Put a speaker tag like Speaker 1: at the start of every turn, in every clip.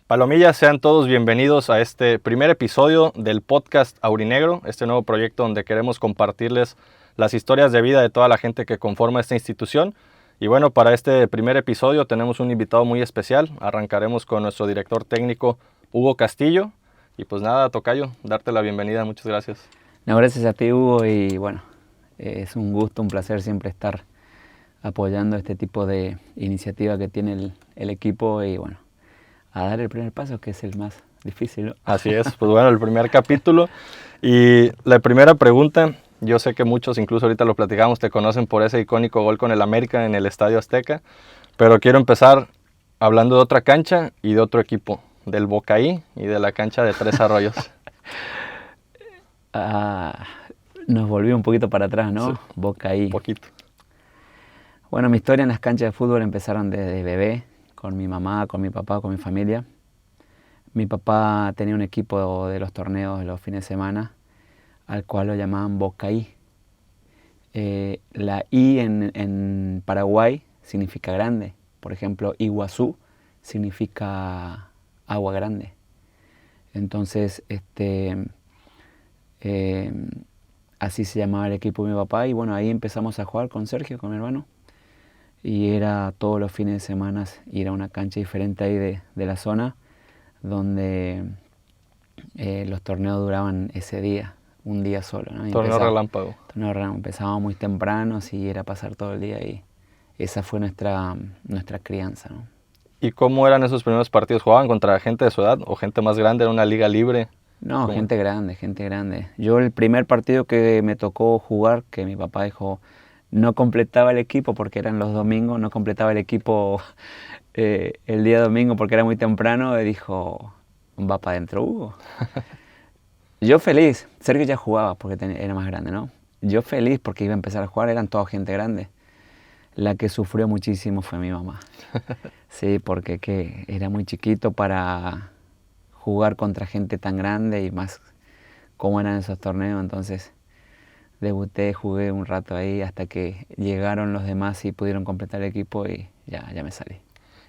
Speaker 1: Palomillas, sean todos bienvenidos a este primer episodio del podcast Aurinegro, este nuevo proyecto donde queremos compartirles las historias de vida de toda la gente que conforma esta institución. Y bueno, para este primer episodio tenemos un invitado muy especial. Arrancaremos con nuestro director técnico, Hugo Castillo. Y pues nada, tocayo, darte la bienvenida. Muchas gracias.
Speaker 2: No, gracias a ti, Hugo, y bueno, es un gusto, un placer siempre estar apoyando este tipo de iniciativa que tiene el equipo y bueno, a dar el primer paso, que es el más difícil, ¿no?
Speaker 1: Así es, pues bueno, el primer capítulo. Y la primera pregunta, yo sé que muchos, incluso ahorita lo platicamos, te conocen por ese icónico gol con el América en el Estadio Azteca, pero quiero empezar hablando de otra cancha y de otro equipo, del Bocaí y de la cancha de Tres Arroyos.
Speaker 2: Nos volvió un poquito para atrás, ¿no?
Speaker 1: Sí,
Speaker 2: Bocaí.
Speaker 1: un poquito.
Speaker 2: Bueno, mi historia en las canchas de fútbol empezaron desde bebé, con mi mamá, con mi papá, con mi familia. Mi papá tenía un equipo de los torneos de los fines de semana, al cual lo llamaban Bocaí. La I en Paraguay significa grande. Por ejemplo, Iguazú significa agua grande. Entonces, así se llamaba el equipo de mi papá. Y bueno, ahí empezamos a jugar con Sergio, con mi hermano. Y era todos los fines de semana ir a una cancha diferente ahí de la zona, donde los torneos duraban ese día, un día solo, ¿no?
Speaker 1: Torneo relámpago.
Speaker 2: Empezábamos muy temprano y era pasar todo el día ahí. Esa fue nuestra crianza, ¿no?
Speaker 1: ¿Y cómo eran esos primeros partidos? ¿Jugaban contra gente de su edad o gente más grande? ¿Era una liga libre?
Speaker 2: No,
Speaker 1: ¿Cómo?
Speaker 2: gente grande. Yo el primer partido que me tocó jugar, que mi papá dijo, no completaba el equipo porque eran los domingos, no completaba el equipo el día domingo porque era muy temprano, y dijo, va para adentro, Hugo. Yo feliz, Sergio ya jugaba porque era más grande, ¿no? Yo feliz porque iba a empezar a jugar, eran toda gente grande. La que sufrió muchísimo fue mi mamá. Sí, porque era muy chiquito para jugar contra gente tan grande y más cómo eran esos torneos, entonces debuté, jugué un rato ahí hasta que llegaron los demás y pudieron completar el equipo y ya me salí.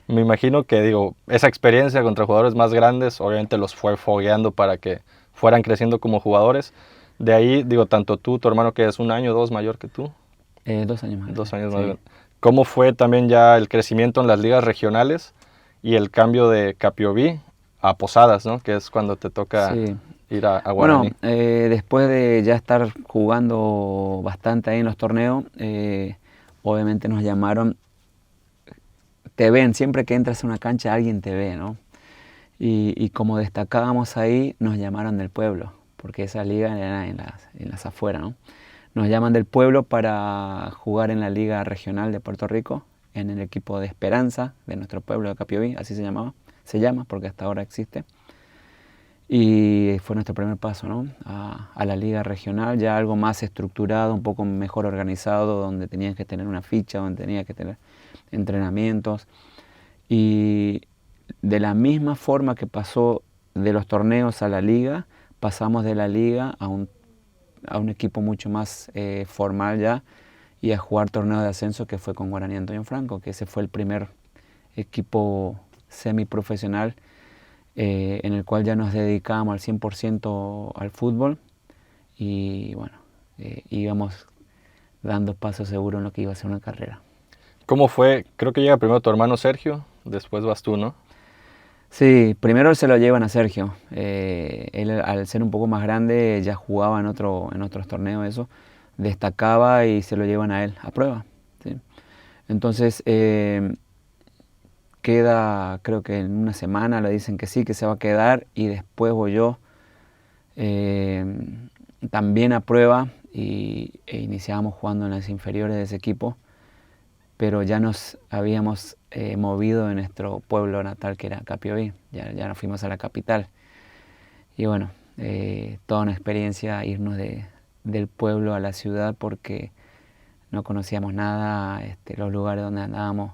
Speaker 1: Me imagino que, esa experiencia contra jugadores más grandes, obviamente los fue fogueando para que fueran creciendo como jugadores. De ahí, tanto tú, tu hermano que es 1 año o 2 mayor que tú.
Speaker 2: 2 años más.
Speaker 1: 2 años
Speaker 2: sí.
Speaker 1: más grande. ¿Cómo fue también ya el crecimiento en las ligas regionales y el cambio de Capiobí a Posadas, ¿no? Que es cuando te toca ir a Guaraní?
Speaker 2: Bueno, después de ya estar jugando bastante ahí en los torneos, obviamente nos llamaron. Te ven, siempre que entras a una cancha alguien te ve, ¿no? Y como destacábamos ahí, nos llamaron del pueblo, porque esa liga era en las afueras, ¿no? Nos llaman del pueblo para jugar en la Liga Regional de Puerto Rico, en el equipo de Esperanza, de nuestro pueblo de Capiobí, así se llama, porque hasta ahora existe. Y fue nuestro primer paso, ¿no? A la Liga Regional, ya algo más estructurado, un poco mejor organizado, donde tenías que tener una ficha, donde tenías que tener entrenamientos. Y de la misma forma que pasó de los torneos a la liga, pasamos de la liga a un equipo mucho más formal ya y a jugar torneo de ascenso, que fue con Guaraní Antonio Franco, que ese fue el primer equipo semiprofesional en el cual ya nos dedicábamos al 100% al fútbol y bueno, íbamos dando pasos seguros en lo que iba a ser una carrera.
Speaker 1: ¿Cómo fue? Creo que llega primero tu hermano Sergio, después vas tú, ¿no?
Speaker 2: Sí, primero se lo llevan a Sergio. Él, al ser un poco más grande, ya jugaba en otros torneos, eso, destacaba y se lo llevan a él a prueba, ¿sí? Entonces, queda, creo que en una semana le dicen que sí, que se va a quedar, y después voy yo también a prueba e iniciábamos jugando en las inferiores de ese equipo, pero ya nos habíamos movido de nuestro pueblo natal, que era Capiobí. Ya nos fuimos a la capital. Y bueno, toda una experiencia irnos del pueblo a la ciudad, porque no conocíamos nada, los lugares donde andábamos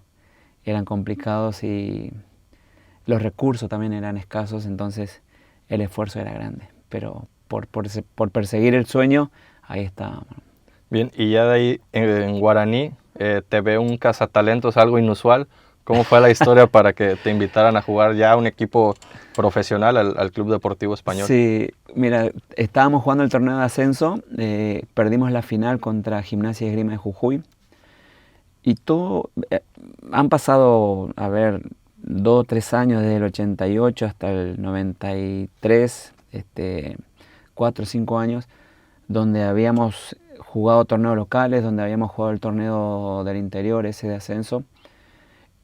Speaker 2: eran complicados y los recursos también eran escasos, entonces el esfuerzo era grande. Pero por perseguir el sueño, ahí estábamos.
Speaker 1: Bien, y ya de ahí en Guaraní te ve un cazatalentos algo inusual, ¿Cómo fue la historia para que te invitaran a jugar ya a un equipo profesional al Club Deportivo Español?
Speaker 2: Sí, mira, estábamos jugando el torneo de ascenso, perdimos la final contra Gimnasia y Esgrima de Jujuy. Y todo, han pasado, 2 o 3 años, desde el 88 hasta el 93, 4 o 5 años, donde habíamos jugado torneos locales, donde habíamos jugado el torneo del interior, ese de ascenso,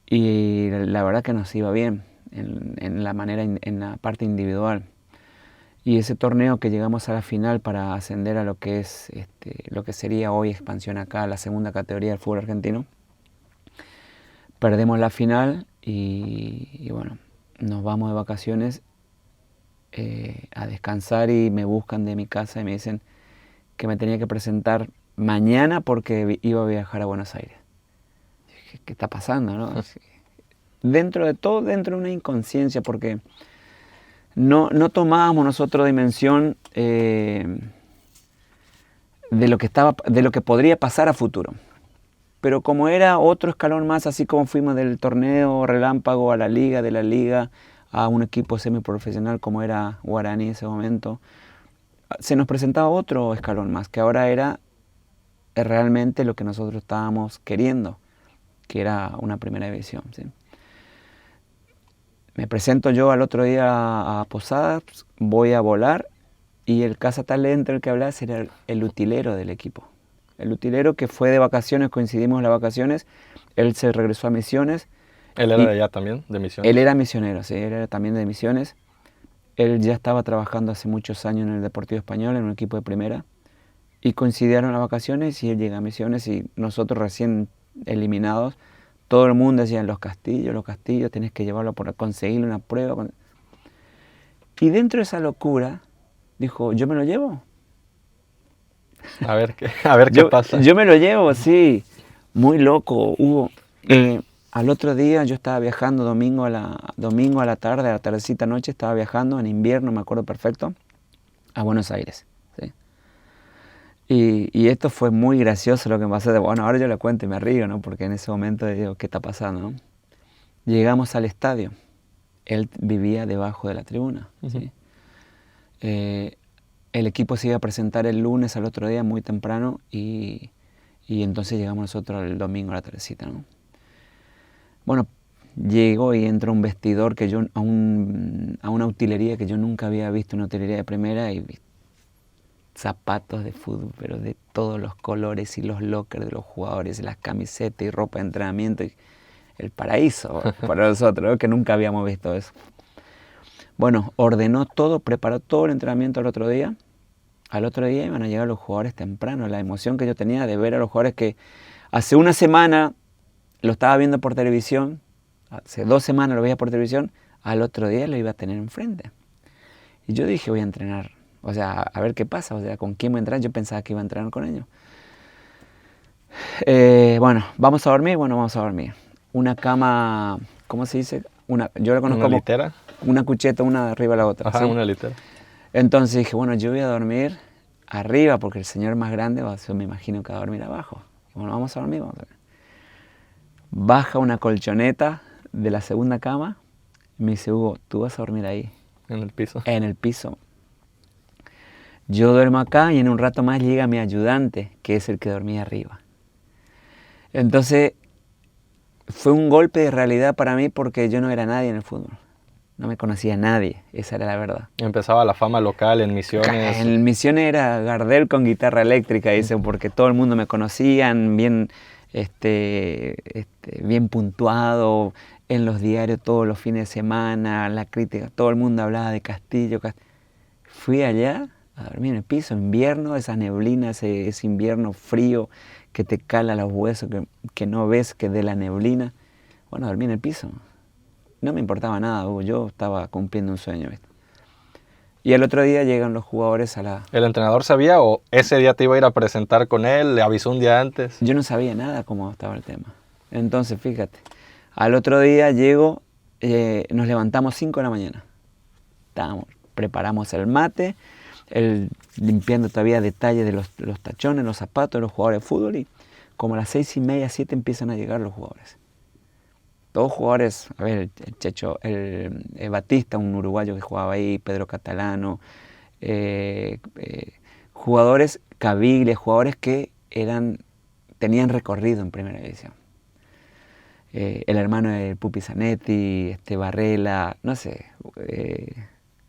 Speaker 2: y la verdad que nos iba bien en la parte individual. Y ese torneo que llegamos a la final para ascender a lo que es lo que sería hoy expansión acá, la segunda categoría del fútbol argentino, perdemos la final y bueno, nos vamos de vacaciones a descansar y me buscan de mi casa y me dicen que me tenía que presentar mañana porque iba a viajar a Buenos Aires. Y dije, ¿qué está pasando, no? Dentro de todo, dentro de una inconsciencia, porque no tomábamos nosotros dimensión de lo que podría pasar a futuro. Pero como era otro escalón más, así como fuimos del torneo relámpago a la liga, de la liga a un equipo semiprofesional como era Guaraní en ese momento, se nos presentaba otro escalón más, que ahora era realmente lo que nosotros estábamos queriendo, que era una primera división, ¿sí? Me presento yo al otro día a Posadas, voy a volar y el cazatalento del que hablaba era el utilero del equipo. El utilero que fue de vacaciones, coincidimos en las vacaciones, él se regresó a Misiones.
Speaker 1: ¿Él era de allá también, de Misiones?
Speaker 2: Él era misionero, sí, él era también de Misiones. Él ya estaba trabajando hace muchos años en el Deportivo Español, en un equipo de primera, y coincidieron las vacaciones y él llega a Misiones y nosotros recién eliminados, todo el mundo decía, los castillos, tenés que llevarlo por conseguirle una prueba. Y dentro de esa locura, dijo, ¿yo me lo llevo?
Speaker 1: A ver qué pasa.
Speaker 2: Yo me lo llevo, sí, muy loco. Al otro día yo estaba viajando domingo a la tarde, a la tardecita noche, estaba viajando en invierno, me acuerdo perfecto, a Buenos Aires. ¿Sí? Y esto fue muy gracioso lo que me pasó. Bueno, ahora yo lo cuento y me río, ¿no? Porque en ese momento digo, ¿qué está pasando, no? Llegamos al estadio. Él vivía debajo de la tribuna. ¿Sí? El equipo se iba a presentar el lunes al otro día muy temprano y entonces llegamos nosotros el domingo a la tardecita, ¿no? Bueno, llego y entro a un vestidor a una utilería que yo nunca había visto, una utilería de primera, y vi zapatos de fútbol, pero de todos los colores, y los lockers de los jugadores, y las camisetas y ropa de entrenamiento, y el paraíso para nosotros, ¿no? Que nunca habíamos visto eso. Bueno, ordenó todo, preparó todo el entrenamiento al otro día. Al otro día iban a llegar los jugadores temprano. La emoción que yo tenía de ver a los jugadores que hace una semana lo estaba viendo por televisión, hace 2 semanas lo veía por televisión, al otro día lo iba a tener enfrente. Y yo dije, voy a entrenar, o sea, a ver qué pasa, o sea, ¿con quién voy a entrenar? Yo pensaba que iba a entrenar con ellos. Bueno, ¿vamos a dormir? Bueno, vamos a dormir. Una cama, ¿cómo se dice? Yo la conozco
Speaker 1: ¿Una
Speaker 2: como
Speaker 1: litera?
Speaker 2: Una cucheta, una arriba de la otra.
Speaker 1: Ajá,
Speaker 2: ¿sí?
Speaker 1: una litera.
Speaker 2: Entonces dije, bueno, yo voy a dormir arriba porque el señor más grande, yo me imagino que va a dormir abajo. Y bueno, vamos a dormir, vamos a dormir. Baja una colchoneta de la segunda cama y me dice, Hugo, tú vas a dormir ahí.
Speaker 1: ¿En el piso?
Speaker 2: En el piso. Yo duermo acá y en un rato más llega mi ayudante, que es el que dormía arriba. Entonces, fue un golpe de realidad para mí porque yo no era nadie en el fútbol. No me conocía nadie, esa era la verdad.
Speaker 1: Empezaba la fama local en Misiones.
Speaker 2: En Misiones era Gardel con guitarra eléctrica, dicen, porque todo el mundo me conocían, bien, bien puntuado, en los diarios todos los fines de semana, la crítica, todo el mundo hablaba de Castillo. Fui allá a dormir en el piso, invierno, esa neblina, ese invierno frío que te cala los huesos, que no ves que de la neblina. Bueno, dormí en el piso. No me importaba nada, Hugo, yo estaba cumpliendo un sueño, ¿viste? Y el otro día llegan los jugadores a la...
Speaker 1: ¿El entrenador sabía o ese día te iba a ir a presentar con él? ¿Le avisó un día antes?
Speaker 2: Yo no sabía nada cómo estaba el tema. Entonces, fíjate, al otro día llego, nos levantamos 5 de la mañana. Preparamos el mate, limpiando todavía detalles de los tachones, los zapatos de los jugadores de fútbol, y como a las 6:30, 7 empiezan a llegar los jugadores. todos jugadores, a ver, el Checho, el Batista, un uruguayo que jugaba ahí, Pedro Catalano, jugadores Caviglia, jugadores que tenían recorrido en primera división. El hermano de Pupi Zanetti, Varela, no sé,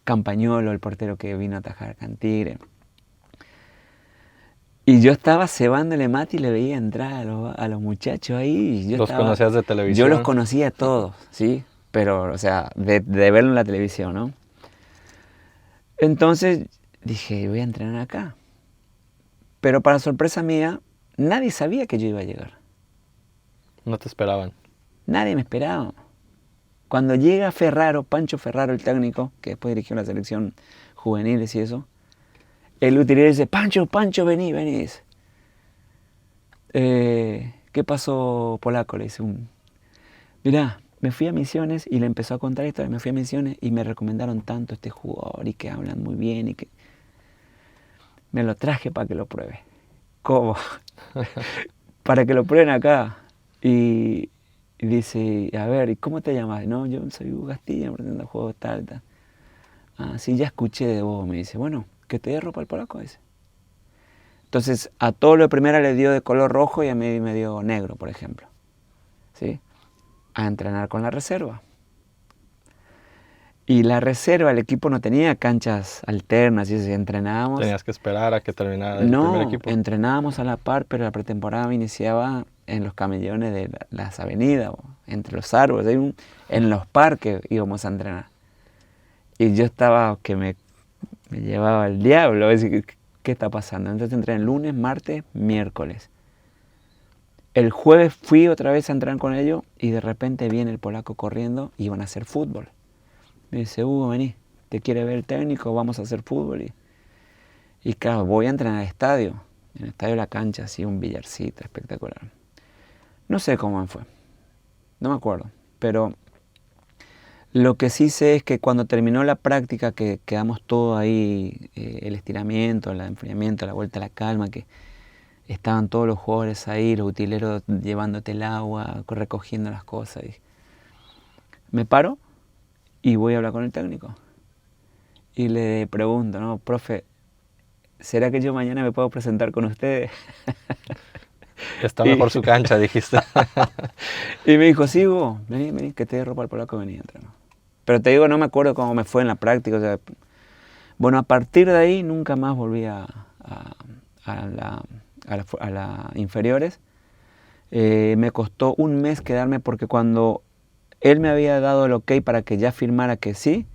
Speaker 2: Campañolo, el portero que vino a atajar a Tigre. Y yo estaba cebándole mate y le veía entrar a los muchachos ahí. Y
Speaker 1: ¿Los conocías de televisión?
Speaker 2: Yo los conocía a todos, ¿sí? Pero, o sea, de verlo en la televisión, ¿no? Entonces dije, voy a entrenar acá. Pero para sorpresa mía, nadie sabía que yo iba a llegar.
Speaker 1: No te esperaban.
Speaker 2: Nadie me esperaba. Cuando llega Ferraro, Pancho Ferraro, el técnico, que después dirigió la selección juveniles y eso, el utilero dice, Pancho, vení. Dice. ¿Qué pasó, Polaco? Le dice mirá, me fui a Misiones y le empezó a contar esto, me fui a Misiones y me recomendaron tanto este jugador y que hablan muy bien y que me lo traje para que lo pruebe. ¿Cómo? Para que lo prueben acá. Y dice, a ver, ¿y cómo te llamas? No, yo soy Hugo Castilla, me pretendo juego tal. Ah, sí, ya escuché de vos, me dice. Bueno, que te dé ropa el Polaco, dice. Entonces, a todo lo de primera le dio de color rojo y a mí me dio negro, por ejemplo. ¿Sí? A entrenar con la reserva. Y la reserva, el equipo no tenía canchas alternas, y entrenábamos.
Speaker 1: Tenías que esperar a que terminara el primer equipo.
Speaker 2: No, entrenábamos a la par, pero la pretemporada iniciaba en los camellones de las avenidas, entre los árboles, en los parques íbamos a entrenar. Y yo estaba que me llevaba el diablo, decir, ¿qué está pasando? Entonces entrené el lunes, martes, miércoles. El jueves fui otra vez a entrenar con ellos y de repente viene el Polaco corriendo y iban a hacer fútbol. Me dice, Hugo, vení, ¿te quiere ver el técnico? Vamos a hacer fútbol. Y claro, voy a entrenar al estadio. En el estadio de la cancha, así un billarcito espectacular. No sé cómo fue, no me acuerdo, pero lo que sí sé es que cuando terminó la práctica, que quedamos todos ahí, el estiramiento, el enfriamiento, la vuelta a la calma, que estaban todos los jugadores ahí, los utileros llevándote el agua, recogiendo las cosas. Y me paro y voy a hablar con el técnico. Y le pregunto, ¿no? Profe, ¿será que yo mañana me puedo presentar con ustedes?
Speaker 1: Está mejor su cancha, dijiste.
Speaker 2: Y me dijo, sí, Hugo, vení, que te dé ropa al Polaco, vení, entreno. Pero te digo, no me acuerdo cómo me fue en la práctica. O sea, bueno, a partir de ahí nunca más volví a las inferiores. Me costó un mes quedarme porque cuando él me había dado el ok para que ya firmara que sí,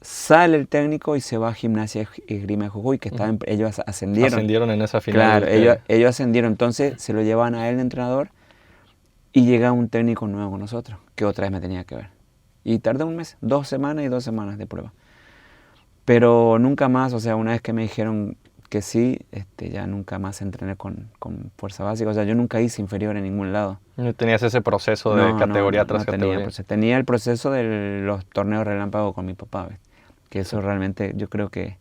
Speaker 2: sale el técnico y se va a Gimnasia y Esgrima de Jujuy, que ellos ascendieron.
Speaker 1: Ascendieron en esa final.
Speaker 2: Claro, ellos ascendieron, entonces se lo llevaban a él de entrenador y llega un técnico nuevo con nosotros, que otra vez me tenía que ver. Y tardé un mes, 2 semanas y 2 semanas de prueba. Pero nunca más, o sea, una vez que me dijeron que sí, ya nunca más entrené con fuerza básica. O sea, yo nunca hice inferior en ningún lado.
Speaker 1: ¿No tenías ese proceso de categoría tras categoría?
Speaker 2: Tenía el proceso de los torneos relámpago con mi papá, ¿ves? Que eso realmente yo creo que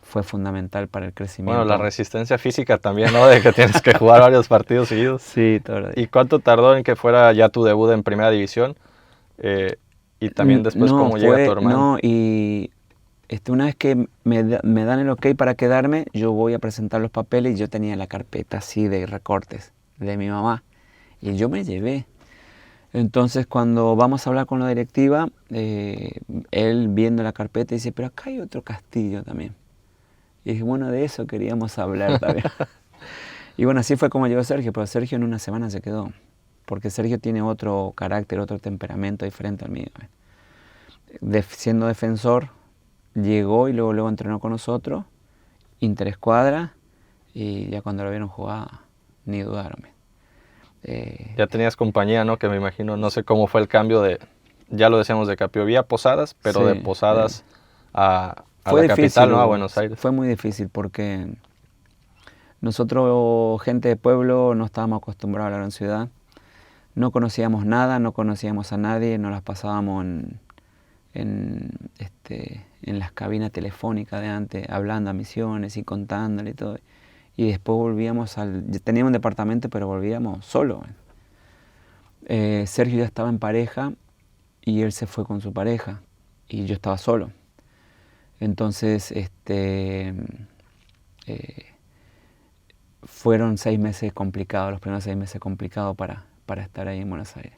Speaker 2: fue fundamental para el crecimiento.
Speaker 1: Bueno, la resistencia física también, ¿no? De que tienes que jugar varios partidos seguidos.
Speaker 2: Sí, todo el día.
Speaker 1: ¿Y cuánto tardó en que fuera ya tu debut en primera división? Y también después cómo llega tu hermano.
Speaker 2: No, y una vez que me dan el ok para quedarme, yo voy a presentar los papeles y yo tenía la carpeta así de recortes de mi mamá. Y yo me llevé. Entonces cuando vamos a hablar con la directiva, él viendo la carpeta dice, pero acá hay otro Castillo también. Y dije, bueno, de eso queríamos hablar también. Y bueno, así fue como llegó Sergio, pero Sergio en una semana se quedó. Porque Sergio tiene otro carácter, otro temperamento diferente al mío. Siendo defensor, llegó y luego entrenó con nosotros, interescuadra, y ya cuando lo vieron jugar, ni dudaron.
Speaker 1: Ya tenías compañía, ¿no? Que me imagino, no sé cómo fue el cambio de, ya lo decíamos, de Capiovía a Posadas, pero sí, de Posadas a la capital, ¿no? A Buenos Aires.
Speaker 2: Fue muy difícil porque nosotros, gente de pueblo, no estábamos acostumbrados a la gran ciudad. No conocíamos nada, no conocíamos a nadie, nos las pasábamos en las cabinas telefónicas de antes, hablando a Misiones y contándole y todo. Y después volvíamos teníamos un departamento, pero volvíamos solos. Sergio ya estaba en pareja y él se fue con su pareja y yo estaba solo. Entonces, fueron 6 meses complicados, los primeros 6 meses complicados para estar ahí en Buenos Aires.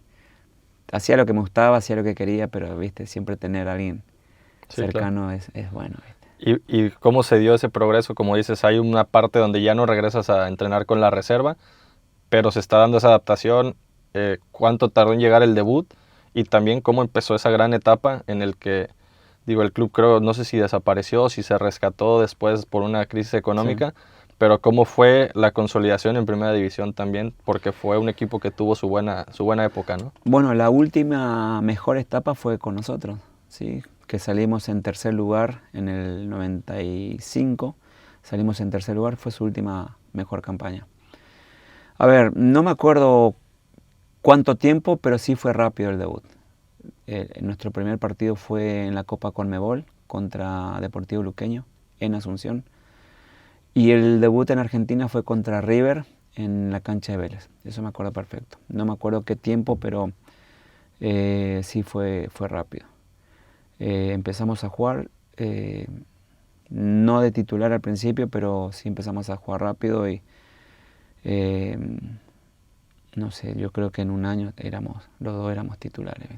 Speaker 2: Hacía lo que me gustaba, hacía lo que quería, pero viste, siempre tener a alguien cercano, claro, es bueno. ¿Viste?
Speaker 1: ¿Y cómo se dio ese progreso? Como dices, hay una parte donde ya no regresas a entrenar con la reserva, pero se está dando esa adaptación. ¿Cuánto tardó en llegar el debut? Y también cómo empezó esa gran etapa en el que, digo, el club creo, no sé si desapareció, si se rescató después por una crisis económica, sí, pero cómo fue la consolidación en Primera División también, porque fue un equipo que tuvo su buena época, ¿no?
Speaker 2: Bueno, la última mejor etapa fue con nosotros, ¿sí? Que salimos en tercer lugar en el 95, salimos en tercer lugar, fue su última mejor campaña. A ver, no me acuerdo cuánto tiempo, pero sí fue rápido el debut. Nuestro primer partido fue en la Copa Conmebol contra Deportivo Luqueño en Asunción. Y el debut en Argentina fue contra River en la cancha de Vélez. Eso me acuerdo perfecto. No me acuerdo qué tiempo, pero sí fue rápido. Empezamos a jugar, no de titular al principio, pero sí empezamos a jugar rápido y no sé, yo creo que en un año los dos éramos titulares.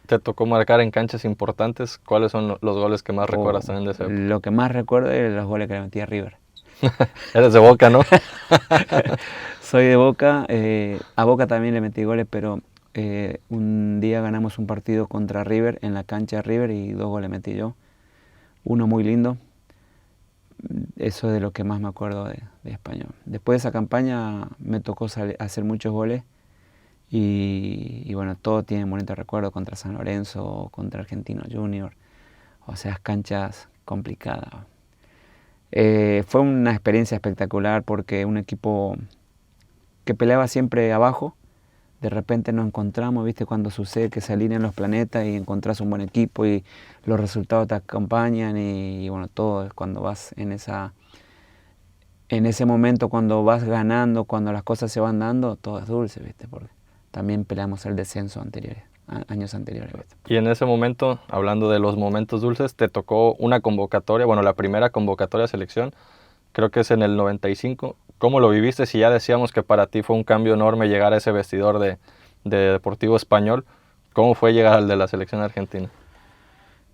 Speaker 1: ¿Te tocó marcar en canchas importantes? ¿Cuáles son los goles que más recuerdas también de ese época?
Speaker 2: Lo que más recuerdo es los goles que le metí a River.
Speaker 1: Eres de Boca, ¿no?
Speaker 2: Soy de Boca. A Boca también le metí goles, pero un día ganamos un partido contra River en la cancha de River y 2 goles metí yo. Uno muy lindo. Eso es de lo que más me acuerdo de Español. Después de esa campaña me tocó hacer muchos goles y bueno, todo tiene bonitos recuerdos contra San Lorenzo, contra Argentino Junior, o sea, canchas complicadas. Fue una experiencia espectacular porque un equipo que peleaba siempre abajo, de repente nos encontramos, ¿viste? Cuando sucede que se alinean los planetas y encontrás un buen equipo y los resultados te acompañan y bueno, todo cuando vas en ese momento, cuando vas ganando, cuando las cosas se van dando, todo es dulce, ¿viste? Porque también peleamos el descenso años anteriores, ¿viste?
Speaker 1: Y en ese momento, hablando de los momentos dulces, te tocó una convocatoria, bueno, la primera convocatoria a selección, creo que es en el 95. ¿Cómo lo viviste? Si ya decíamos que para ti fue un cambio enorme llegar a ese vestidor de Deportivo Español, ¿cómo fue llegar al de la selección argentina?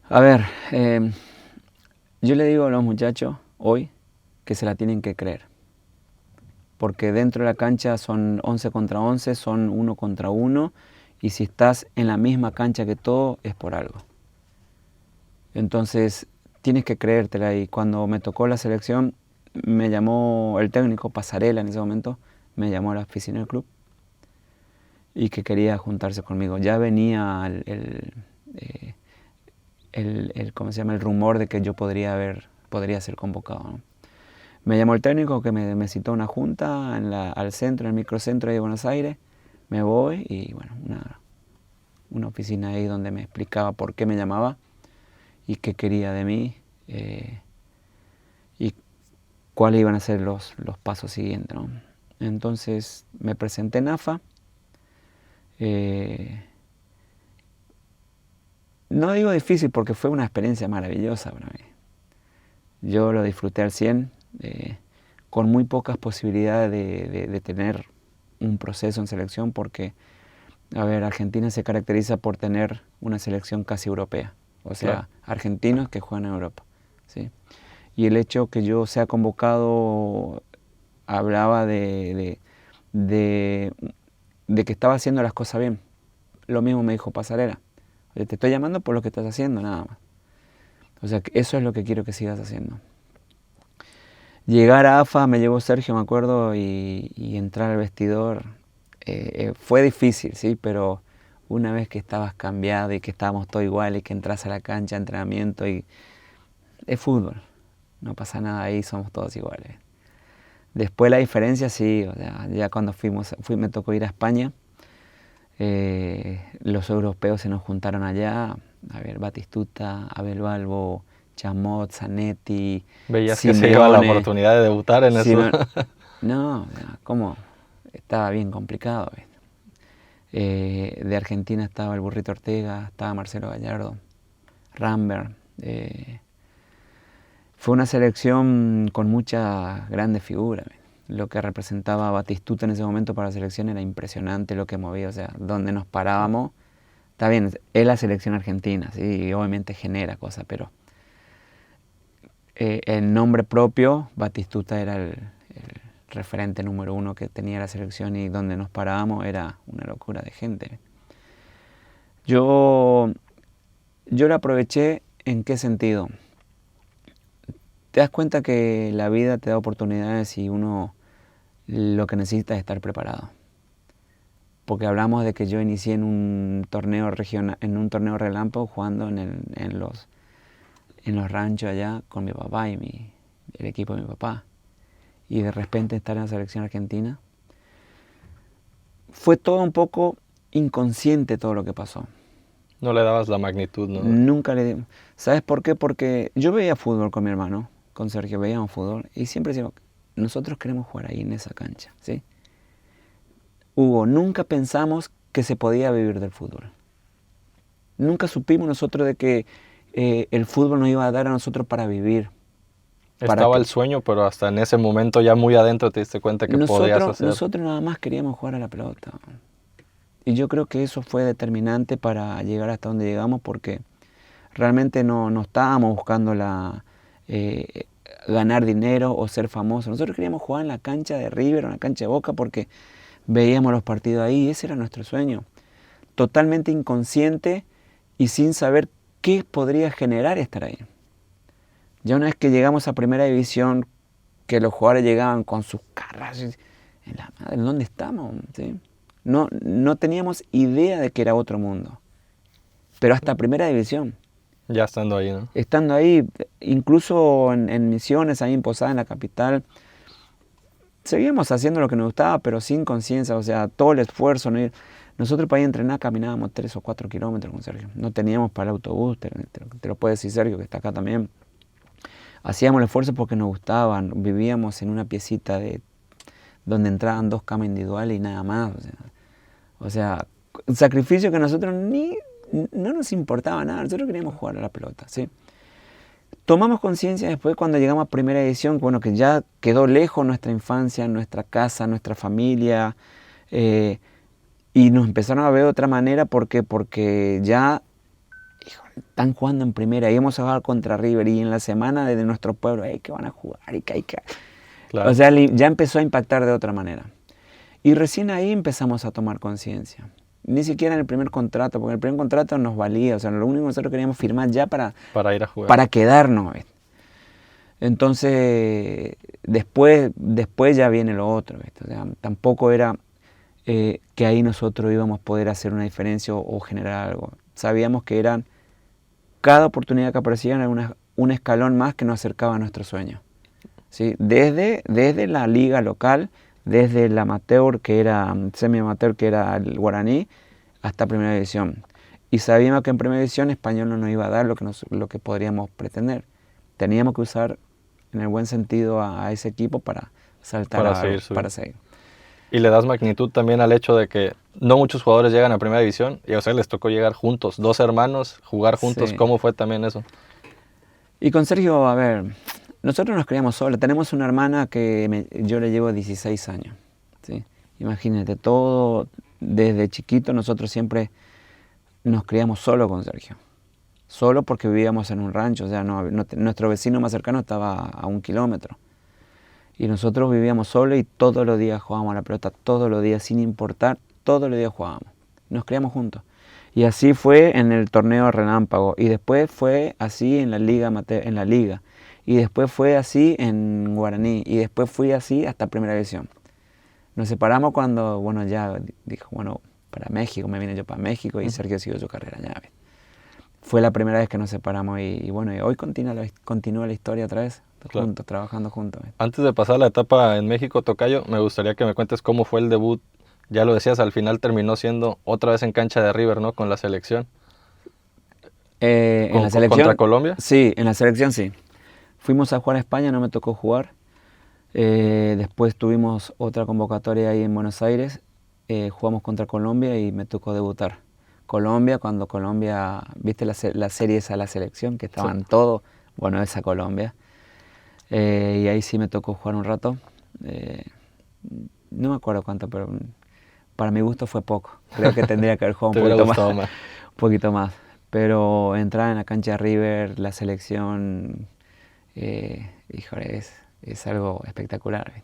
Speaker 2: A ver, yo le digo a los muchachos hoy que se la tienen que creer. Porque dentro de la cancha son 11 contra 11, son 1 contra 1, y si estás en la misma cancha que todo, es por algo. Entonces, tienes que creértela, y cuando me tocó la selección, me llamó el técnico Pasarela en ese momento, me llamó a la oficina del club y que quería juntarse conmigo. Ya venía ¿cómo se llama? El rumor de que yo podría ser convocado, ¿no? Me llamó el técnico que me citó a una junta al centro, en el microcentro de Buenos Aires. Me voy y bueno, una oficina ahí donde me explicaba por qué me llamaba y qué quería de mí y cuáles iban a ser los pasos siguientes, ¿no? Entonces me presenté en AFA. No digo difícil porque fue una experiencia maravillosa para mí. Yo lo disfruté al 100%. Con muy pocas posibilidades de tener un proceso en selección porque, a ver, Argentina se caracteriza por tener una selección casi europea, o sea, claro, argentinos que juegan en Europa, ¿sí? Y el hecho que yo sea convocado hablaba de que estaba haciendo las cosas bien. Lo mismo me dijo Pasarela: oye, te estoy llamando por lo que estás haciendo, nada más. O sea, eso es lo que quiero que sigas haciendo. Llegar a AFA, me llevó Sergio, me acuerdo, y entrar al vestidor fue difícil, sí, pero una vez que estabas cambiado y que estábamos todos iguales y que entras a la cancha de entrenamiento y es fútbol, no pasa nada ahí, somos todos iguales. Después la diferencia sí, o sea, ya cuando me tocó ir a España, los europeos se nos juntaron allá, a ver, Batistuta, Abel Balbo, Chamot, Zanetti,
Speaker 1: ¿Veías
Speaker 2: Simeone,
Speaker 1: que se iba la oportunidad de debutar en eso?
Speaker 2: No, ¿cómo? Estaba bien complicado, ¿ves? De Argentina estaba el Burrito Ortega, estaba Marcelo Gallardo, Rambert. Fue una selección con muchas grandes figuras. Lo que representaba Batistuta en ese momento para la selección era impresionante lo que movía, o sea, donde nos parábamos. Está bien, es la selección argentina, ¿sí? Y obviamente genera cosas, pero el nombre propio, Batistuta era el referente número uno que tenía la selección, y donde nos parábamos era una locura de gente. Yo lo aproveché. ¿En qué sentido? Te das cuenta que la vida te da oportunidades y uno lo que necesita es estar preparado. Porque hablamos de que yo inicié en un torneo regional, en un torneo relámpago, jugando en los ranchos allá con mi papá y el equipo de mi papá. Y de repente estar en la selección argentina. Fue todo un poco inconsciente todo lo que pasó.
Speaker 1: No le dabas la magnitud, ¿no?
Speaker 2: Nunca le di. ¿Sabes por qué? Porque yo veía fútbol con mi hermano, con Sergio, veíamos fútbol y siempre decíamos, nosotros queremos jugar ahí en esa cancha, ¿sí? Hugo, nunca pensamos que se podía vivir del fútbol. Nunca supimos nosotros de que el fútbol nos iba a dar a nosotros para vivir.
Speaker 1: Estaba el sueño, pero hasta en ese momento ya muy adentro te diste cuenta que podías hacer.
Speaker 2: Nosotros nada más queríamos jugar a la pelota. Y yo creo que eso fue determinante para llegar hasta donde llegamos, porque realmente no estábamos buscando ganar dinero o ser famosos. Nosotros queríamos jugar en la cancha de River o en la cancha de Boca porque veíamos los partidos ahí y ese era nuestro sueño. Totalmente inconsciente y sin saber qué podría generar estar ahí. Ya una vez que llegamos a Primera División, que los jugadores llegaban con sus carras, en la madre, ¿dónde estamos? ¿Sí? No teníamos idea de que era otro mundo. Pero hasta Primera División.
Speaker 1: Ya estando ahí, ¿no?
Speaker 2: Estando ahí, incluso en Misiones, ahí en Posada, en la capital, seguíamos haciendo lo que nos gustaba, pero sin conciencia, o sea, todo el esfuerzo. Nosotros para ir a entrenar caminábamos 3 o 4 kilómetros con Sergio. No teníamos para el autobús, te lo puede decir Sergio, que está acá también. Hacíamos el esfuerzo porque nos gustaban. Vivíamos en una piecita donde entraban 2 camas individuales y nada más. O sea, un sacrificio que a nosotros no nos importaba nada. Nosotros queríamos jugar a la pelota, ¿sí? Tomamos conciencia después cuando llegamos a Primera División, bueno, que ya quedó lejos nuestra infancia, nuestra casa, nuestra familia, y nos empezaron a ver de otra manera porque ya están jugando en primera, íbamos a jugar contra River y en la semana desde nuestro pueblo, que van a jugar y que... Claro. O sea, ya empezó a impactar de otra manera. Y recién ahí empezamos a tomar conciencia. Ni siquiera en el primer contrato, porque el primer contrato nos valía, o sea, lo único que nosotros queríamos firmar ya para
Speaker 1: ir a jugar.
Speaker 2: Para quedarnos. Entonces, después ya viene lo otro. O sea, tampoco era que ahí nosotros íbamos a poder hacer una diferencia o generar algo. Sabíamos que eran, cada oportunidad que aparecía era un escalón más que nos acercaba a nuestro sueño. ¿Sí? Desde la liga local, desde el amateur, que era semi-amateur, que era el Guaraní, hasta Primera División. Y sabíamos que en Primera División Español no nos iba a dar lo que podríamos pretender. Teníamos que usar, en el buen sentido, a ese equipo para saltar para seguir.
Speaker 1: Y le das magnitud también al hecho de que no muchos jugadores llegan a Primera División y a ustedes les tocó llegar juntos, 2 hermanos, jugar juntos. Sí. ¿Cómo fue también eso?
Speaker 2: Y con Sergio, a ver, nosotros nos criamos solos. Tenemos una hermana que yo le llevo 16 años. ¿Sí? Imagínate, todo desde chiquito nosotros siempre nos criamos solo con Sergio. Solo porque vivíamos en un rancho, o sea, nuestro vecino más cercano estaba a 1 kilómetro. Y nosotros vivíamos solos y todos los días jugábamos a la pelota, todos los días, sin importar, todos los días jugábamos. Nos criamos juntos. Y así fue en el torneo relámpago. Y después fue así en la liga, Y después fue así en Guaraní. Y después fui así hasta Primera División. Nos separamos cuando, bueno, ya dijo, bueno, para México, me vine yo para México y Sergio siguió su carrera allá. Fue la primera vez que nos separamos y bueno, y hoy continúa la historia otra vez, claro. Juntos, trabajando juntos.
Speaker 1: Antes de pasar la etapa en México, Tocayo, me gustaría que me cuentes cómo fue el debut. Ya lo decías, al final terminó siendo otra vez en cancha de River, ¿no? Con la selección.
Speaker 2: ¿En la selección?
Speaker 1: ¿Contra Colombia?
Speaker 2: Sí, en la selección sí. Fuimos a jugar a España, no me tocó jugar. Después tuvimos otra convocatoria ahí en Buenos Aires. jugamos contra Colombia y me tocó debutar. Cuando Colombia, viste la serie esa, La Selección, que estaban
Speaker 1: Sí.
Speaker 2: todos, bueno, esa Colombia. Y ahí sí me tocó jugar un rato. No me acuerdo cuánto, pero para mi gusto fue poco. Creo que tendría que haber jugado
Speaker 1: Te
Speaker 2: un
Speaker 1: hubiera
Speaker 2: poquito más.
Speaker 1: gustado más.
Speaker 2: Un poquito más. Pero entrar en la cancha de River, la selección, híjole, es algo espectacular.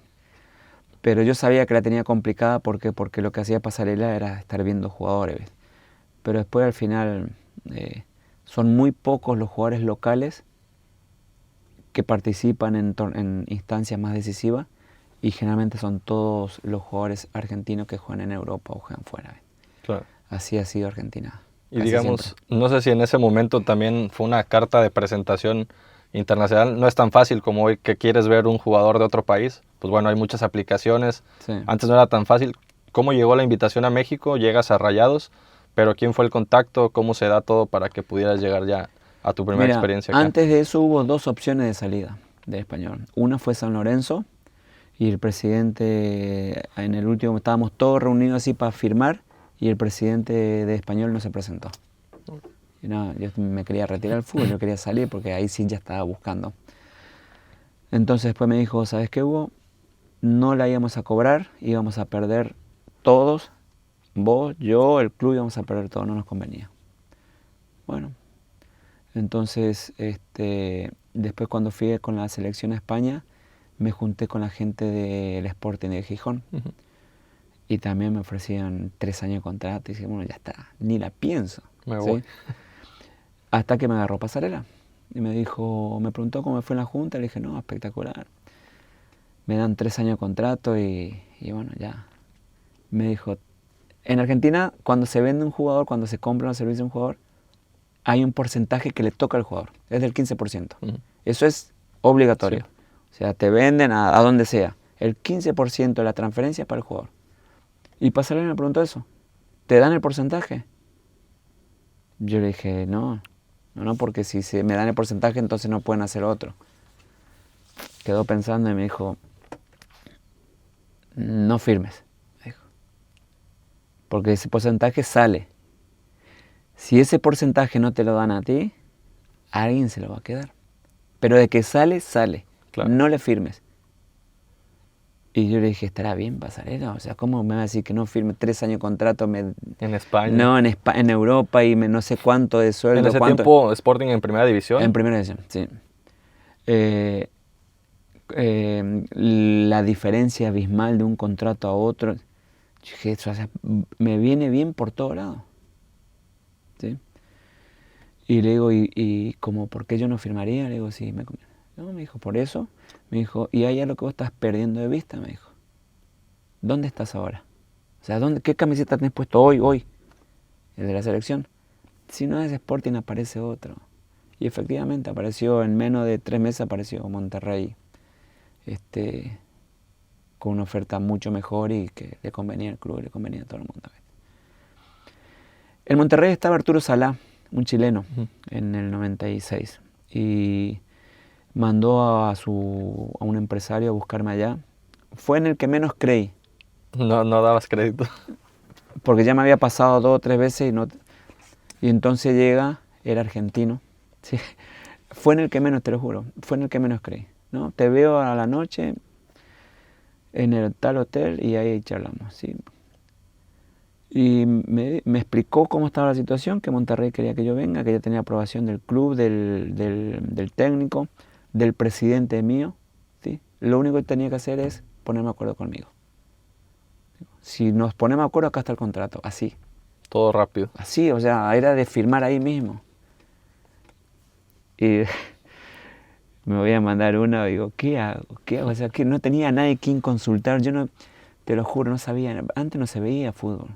Speaker 2: Pero yo sabía que la tenía complicada porque lo que hacía Pasarela era estar viendo jugadores. ¿Ves? Pero después al final son muy pocos los jugadores locales que participan en instancias más decisivas y generalmente son todos los jugadores argentinos que juegan en Europa o juegan fuera. ¿Ves?
Speaker 1: Claro.
Speaker 2: Así ha sido Argentina.
Speaker 1: Y digamos, no sé si en ese momento también fue una carta de presentación internacional. No es tan fácil como hoy que quieres ver un jugador de otro país. Pues bueno, hay muchas aplicaciones.
Speaker 2: Sí.
Speaker 1: Antes no era tan fácil. ¿Cómo llegó la invitación a México? Llegas a Rayados, pero ¿quién fue el contacto? ¿Cómo se da todo para que pudieras llegar ya a tu primera experiencia acá?
Speaker 2: Antes de eso hubo 2 opciones de salida de Español. Una fue San Lorenzo y el presidente, en el último estábamos todos reunidos así para firmar y el presidente de Español no se presentó. Y no, yo me quería retirar del fútbol, yo quería salir porque ahí sí ya estaba buscando. Entonces después me dijo, ¿sabes qué, Hugo? No la íbamos a cobrar, íbamos a perder todos, vos, yo, el club, íbamos a perder todo, no nos convenía. Bueno, entonces después cuando fui con la selección a España, me junté con la gente del Sporting de Gijón.
Speaker 1: Ujú.
Speaker 2: Y también me ofrecían 3 años de contrato y dije, bueno, ya está, ni la pienso.
Speaker 1: Me
Speaker 2: ¿sí?
Speaker 1: voy.
Speaker 2: Hasta que me agarró Pasarela. Y me preguntó cómo me fue en la junta, le dije, no, espectacular. Me dan 3 años de contrato y bueno, ya. Me dijo, en Argentina, cuando se vende un jugador, cuando se compra un servicio de un jugador, hay un porcentaje que le toca al jugador, es del 15%.
Speaker 1: Ujú.
Speaker 2: Eso es obligatorio.
Speaker 1: Sí.
Speaker 2: O sea, te venden a donde sea. El 15% de la transferencia es para el jugador. Y Pasarela me preguntó eso. ¿Te dan el porcentaje? Yo le dije, no, porque si me dan el porcentaje, entonces no pueden hacer otro. Quedó pensando y me dijo, no firmes. Me dijo. Porque ese porcentaje sale. Si ese porcentaje no te lo dan a ti, alguien se lo va a quedar. Pero de que sale, sale.
Speaker 1: Claro.
Speaker 2: No le firmes. Y yo le dije, ¿estará bien Pasarela? O sea, ¿cómo me va a decir que no firme 3 años de contrato?
Speaker 1: En España.
Speaker 2: No, en Europa y no sé cuánto de sueldo.
Speaker 1: En ese tiempo, Sporting en primera división.
Speaker 2: En primera división, sí. La diferencia abismal de un contrato a otro. Yo dije, o sea, me viene bien por todo lado. ¿Sí? Y le digo, ¿y como por qué yo no firmaría? Le digo, sí, me conviene. No, me dijo, por eso. Me dijo, y hay algo que vos estás perdiendo de vista, me dijo. ¿Dónde estás ahora? O sea, ¿qué camiseta tenés puesto hoy? El de la selección. Si no es Sporting, aparece otro. Y efectivamente apareció, en menos de 3 meses apareció Monterrey. Con una oferta mucho mejor y que le convenía al club, le convenía a todo el mundo. En Monterrey estaba Arturo Salá, un chileno, en el 96. Y mandó a un empresario a buscarme allá. Fue en el que menos creí.
Speaker 1: No dabas crédito.
Speaker 2: Porque ya me había pasado 2 o 3 veces y entonces llega, era argentino. ¿Sí? Fue en el que menos, te lo juro, fue en el que menos creí. ¿No? Te veo a la noche en el tal hotel y ahí charlamos. ¿Sí? Y me explicó cómo estaba la situación, que Monterrey quería que yo venga, que ya tenía aprobación del club, del técnico, del presidente mío. ¿Sí? Lo único que tenía que hacer es ponerme de acuerdo conmigo. Si nos ponemos de acuerdo, acá está el contrato, así.
Speaker 1: Todo rápido.
Speaker 2: Así, o sea, era de firmar ahí mismo. Y me voy a mandar una, digo, ¿qué hago? O sea, que no tenía a nadie quien consultar. Yo no, te lo juro, no sabía. Antes no se veía fútbol.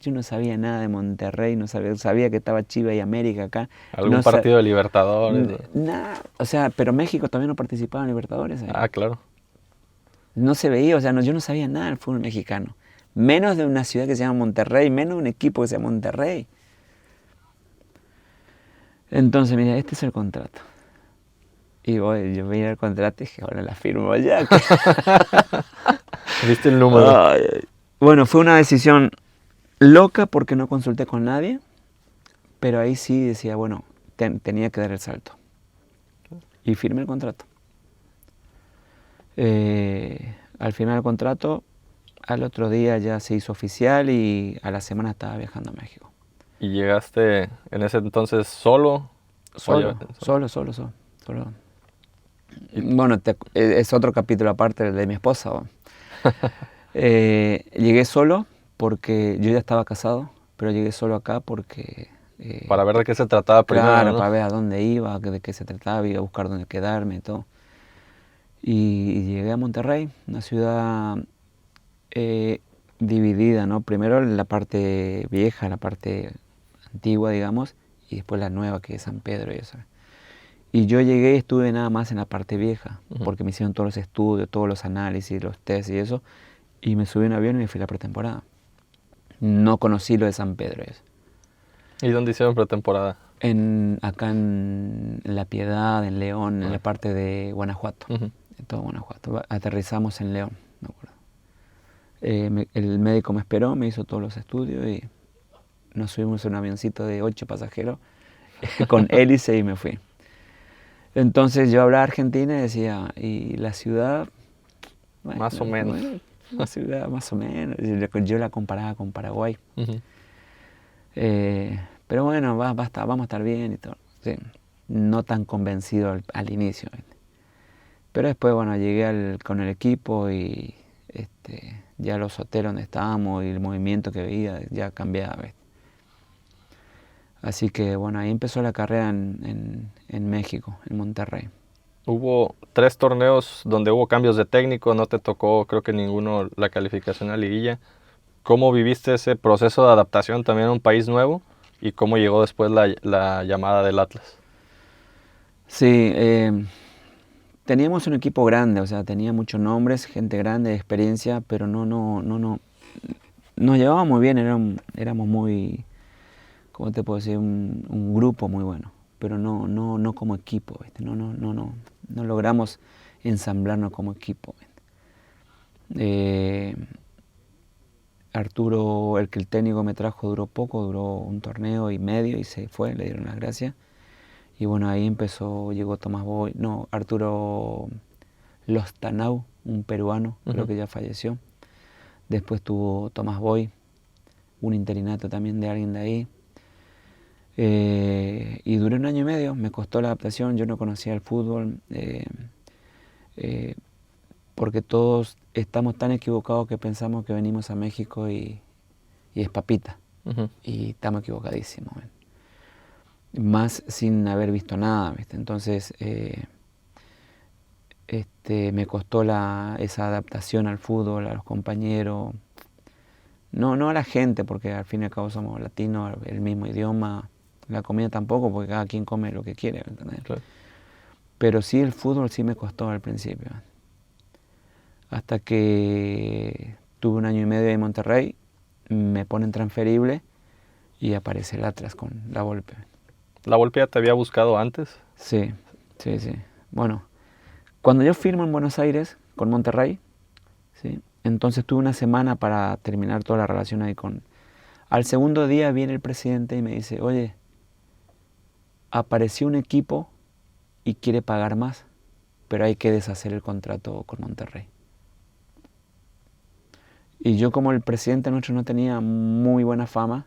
Speaker 2: Yo no sabía nada de Monterrey, no sabía que estaba Chivas y América acá.
Speaker 1: ¿Algún partido de Libertadores?
Speaker 2: Nada, o sea, pero México también no participaba en Libertadores.
Speaker 1: Ah, claro.
Speaker 2: No se veía, o sea, yo no sabía nada del fútbol mexicano. Menos de una ciudad que se llama Monterrey, menos de un equipo que se llama Monterrey. Entonces, mira, este es el contrato. Y yo miré el contrato y dije, ahora la firmo ya.
Speaker 1: ¿Viste el número?
Speaker 2: Ay, Bueno, fue una decisión loca porque no consulté con nadie, pero ahí sí decía, bueno, tenía que dar el salto. Y firmé el contrato. Al firmar el contrato, al otro día ya se hizo oficial y a la semana estaba viajando a México.
Speaker 1: ¿Y llegaste en ese entonces solo?
Speaker 2: Solo. Bueno, es otro capítulo aparte de mi esposa. ¿Va? Llegué solo porque yo ya estaba casado, pero llegué solo acá porque...
Speaker 1: Para ver de qué se trataba primero,
Speaker 2: claro,
Speaker 1: ¿no?
Speaker 2: para ver a dónde iba, de qué se trataba, iba a buscar dónde quedarme y todo. Y llegué a Monterrey, una ciudad dividida, ¿no? Primero la parte vieja, la parte antigua, digamos, y después la nueva, que es San Pedro y eso. Y yo llegué y estuve nada más en la parte vieja, porque me hicieron todos los estudios, todos los análisis, los tests y eso, y me subí en un avión y me fui a la pretemporada. No conocí lo de San Pedro y eso.
Speaker 1: ¿Y dónde hicieron pretemporada?
Speaker 2: Acá en La Piedad, en León, en la parte de Guanajuato, en todo Guanajuato. Aterrizamos en León, me acuerdo. El médico me esperó, me hizo todos los estudios y nos subimos en un avioncito de 8 pasajeros con hélice y me fui. Entonces yo hablaba Argentina y decía, ¿y la ciudad? Bueno,
Speaker 1: más o menos.
Speaker 2: Bueno, la ciudad más o menos. Yo la comparaba con Paraguay. Pero bueno, vamos a estar bien y todo. Sí, no tan convencido al inicio. Pero después, bueno, llegué con el equipo y ya los hoteles donde estábamos y el movimiento que veía ya cambiaba. ¿Ves? Así que bueno, ahí empezó la carrera en México, en Monterrey.
Speaker 1: Hubo 3 torneos donde hubo cambios de técnico, no te tocó creo que ninguno la calificación a liguilla. ¿Cómo viviste ese proceso de adaptación también a un país nuevo? ¿Y cómo llegó después la llamada del Atlas?
Speaker 2: Sí, teníamos un equipo grande, o sea, tenía muchos nombres, gente grande, de experiencia, pero no, nos llevábamos muy bien, éramos muy, ¿cómo te puedo decir? Un grupo muy bueno, pero no como equipo, ¿viste? No logramos ensamblarnos como equipo. Arturo, el que el técnico me trajo, duró poco, duró un torneo y medio y se fue, le dieron las gracias. Y bueno, ahí llegó Tomás Boy, no, Arturo Lostanau, un peruano, creo que ya falleció. Después tuvo Tomás Boy, un interinato también de alguien de ahí. Y duré 1 año y medio, me costó la adaptación, yo no conocía el fútbol, porque todos estamos tan equivocados que pensamos que venimos a México y es papita, y estamos equivocadísimos. Más sin haber visto nada, ¿viste? Entonces me costó esa adaptación al fútbol, a los compañeros, no a la gente, porque al fin y al cabo somos latinos, el mismo idioma, la comida tampoco, porque cada quien come lo que quiere, ¿entendés? Claro. Pero sí el fútbol sí me costó al principio, hasta que tuve 1 año y medio en Monterrey, me ponen transferible y aparece el Atlas con La Volpe.
Speaker 1: ¿La Volpe ya te había buscado antes?
Speaker 2: Sí. Bueno, cuando yo firmo en Buenos Aires con Monterrey, ¿sí? Entonces tuve 1 semana para terminar toda la relación ahí con... Al segundo día viene el presidente y me dice, oye, apareció un equipo y quiere pagar más, pero hay que deshacer el contrato con Monterrey. Y yo, como el presidente nuestro no tenía muy buena fama,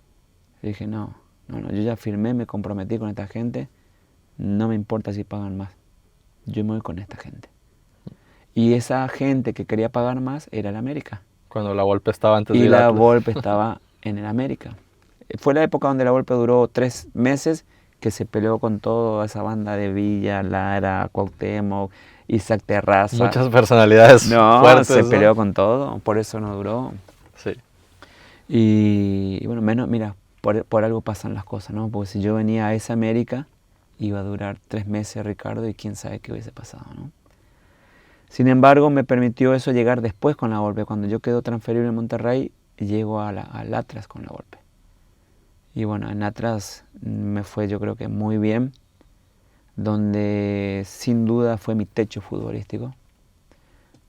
Speaker 2: dije, no, yo ya firmé, me comprometí con esta gente, no me importa si pagan más, yo me voy con esta gente. Y esa gente que quería pagar más era el América.
Speaker 1: Cuando La Volpe estaba antes de ir
Speaker 2: Y
Speaker 1: al
Speaker 2: La
Speaker 1: Atlas.
Speaker 2: Volpe estaba en el América. Fue la época donde La Volpe duró 3 meses, que se peleó con toda esa banda de Villa, Lara, Cuauhtémoc, Isaac Terraza.
Speaker 1: Muchas personalidades fuertes.
Speaker 2: Se peleó con todo, por eso no duró.
Speaker 1: Sí.
Speaker 2: Y bueno, mira, por algo pasan las cosas, ¿no? Porque si yo venía a esa América, iba a durar 3 meses Ricardo y quién sabe qué hubiese pasado, ¿no? Sin embargo, me permitió eso llegar después con La Volpe. Cuando yo quedo transferible en Monterrey, llego al Atlas con La Volpe. Y bueno, en Atlas me fue, yo creo que muy bien, donde sin duda fue mi techo futbolístico.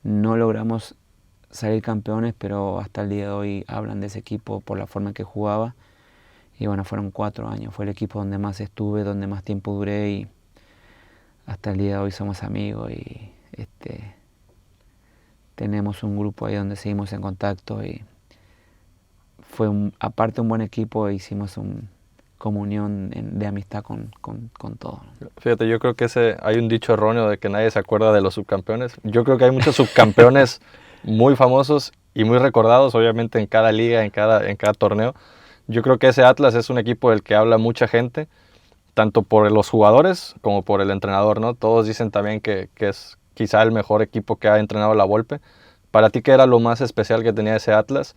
Speaker 2: No logramos salir campeones, pero hasta el día de hoy hablan de ese equipo por la forma en que jugaba. Y bueno, fueron 4 años, fue el equipo donde más estuve, donde más tiempo duré y hasta el día de hoy somos amigos y tenemos un grupo ahí donde seguimos en contacto y fue aparte un buen equipo, hicimos comunión de amistad con todos.
Speaker 1: Fíjate, yo creo que hay un dicho erróneo de que nadie se acuerda de los subcampeones. Yo creo que hay muchos subcampeones muy famosos y muy recordados, obviamente en cada liga, en cada torneo. Yo creo que ese Atlas es un equipo del que habla mucha gente, tanto por los jugadores como por el entrenador, ¿no? Todos dicen también que es quizá el mejor equipo que ha entrenado la Volpe. Para ti, ¿qué era lo más especial que tenía ese Atlas?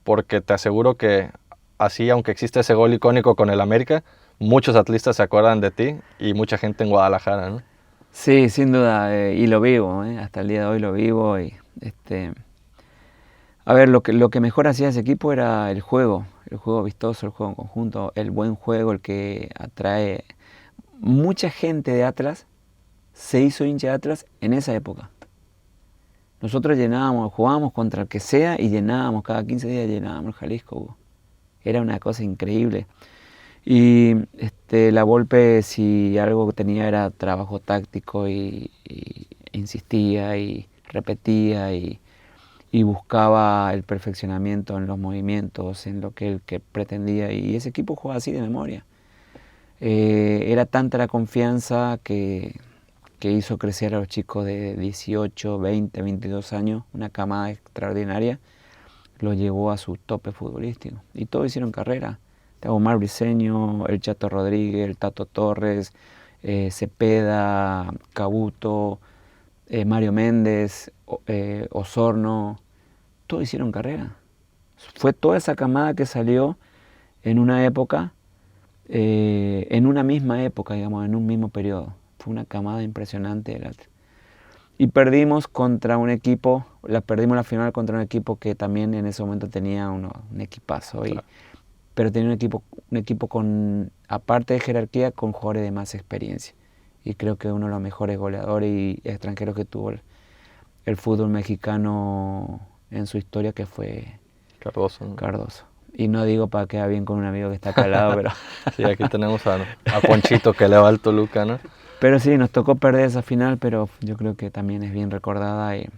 Speaker 1: Porque te aseguro que así, aunque existe ese gol icónico con el América, muchos atlistas se acuerdan de ti y mucha gente en Guadalajara, ¿no?
Speaker 2: Sí, sin duda, y lo vivo, hasta el día de hoy lo vivo. A ver, lo que mejor hacía ese equipo era el juego vistoso, el juego en conjunto, el buen juego, el que atrae. Mucha gente de Atlas se hizo hincha de Atlas en esa época. Nosotros jugábamos contra el que sea y llenábamos, cada 15 días llenábamos el Jalisco. Era una cosa increíble. Y la Volpe, si algo tenía era trabajo táctico y insistía y repetía y buscaba el perfeccionamiento en los movimientos, en lo que él pretendía. Y ese equipo jugaba así de memoria. Era tanta la confianza que hizo crecer a los chicos de 18, 20, 22 años, una camada extraordinaria, lo llevó a su tope futbolístico. Y todos hicieron carrera. Omar Briceño, el Chato Rodríguez, el Tato Torres, Cepeda, Cabuto, Mario Méndez, Osorno, todos hicieron carrera. Fue toda esa camada que salió en una época, en una misma época, digamos, en un mismo periodo. Fue una camada impresionante. Y perdimos contra un equipo, perdimos la final contra un equipo que también en ese momento tenía un equipazo. Claro. Pero tenía un equipo con, aparte de jerarquía, con jugadores de más experiencia. Y creo que uno de los mejores goleadores y extranjeros que tuvo el fútbol mexicano en su historia, que fue
Speaker 1: Cardoso, ¿no?
Speaker 2: Cardoso. Y no digo para que quede bien con un amigo que está acá al lado, pero...
Speaker 1: Sí, aquí tenemos a Ponchito que le va al Toluca, ¿no?
Speaker 2: Pero sí, nos tocó perder esa final, pero yo creo que también es bien recordada y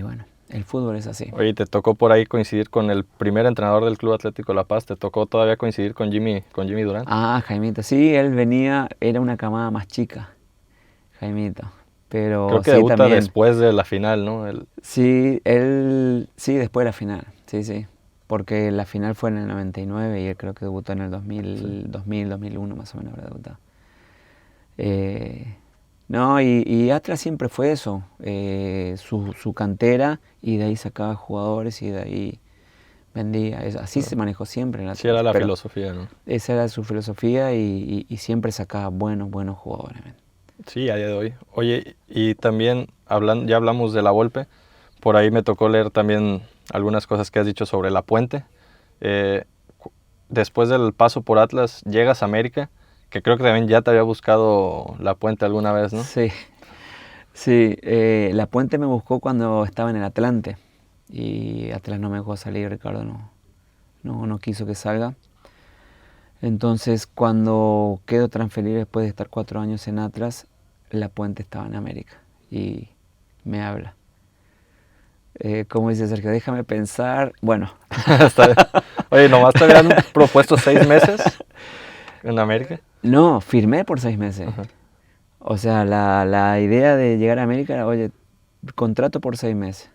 Speaker 2: bueno, el fútbol es así.
Speaker 1: Oye, te tocó por ahí coincidir con el primer entrenador del Club Atlético La Paz, ¿te tocó todavía coincidir con Jimmy Durán?
Speaker 2: Ah, Jaimito, sí, él venía, era una camada más chica, Jaimito. Pero
Speaker 1: creo que
Speaker 2: sí,
Speaker 1: debuta
Speaker 2: también,
Speaker 1: después de la final, ¿no?
Speaker 2: Sí, después de la final, sí. Porque la final fue en el 99 y él creo que debutó en el 2001 más o menos habrá debutado. No, y Atlas siempre fue eso, su cantera, y de ahí sacaba jugadores y de ahí vendía. Así se manejó siempre en Atlas.
Speaker 1: Sí, era la filosofía, ¿no?
Speaker 2: Esa era su filosofía y siempre sacaba buenos jugadores.
Speaker 1: Sí, a día de hoy. Oye, y también ya hablamos de la Volpe, por ahí me tocó leer también algunas cosas que has dicho sobre La Puente. Después del paso por Atlas, llegas a América, que creo que también ya te había buscado La Puente alguna vez, ¿no?
Speaker 2: Sí, La Puente me buscó cuando estaba en el Atlante y Atlas no me dejó salir, Ricardo no quiso que salga. Entonces, cuando quedo transferido después de estar 4 años en Atlas, La Puente estaba en América y me habla. Como dice Sergio, déjame pensar. Bueno.
Speaker 1: Está bien. Oye, ¿nomás te habían propuesto 6 meses en América?
Speaker 2: No, firmé por 6 meses. Ajá. O sea, la idea de llegar a América era, oye, contrato por 6 meses.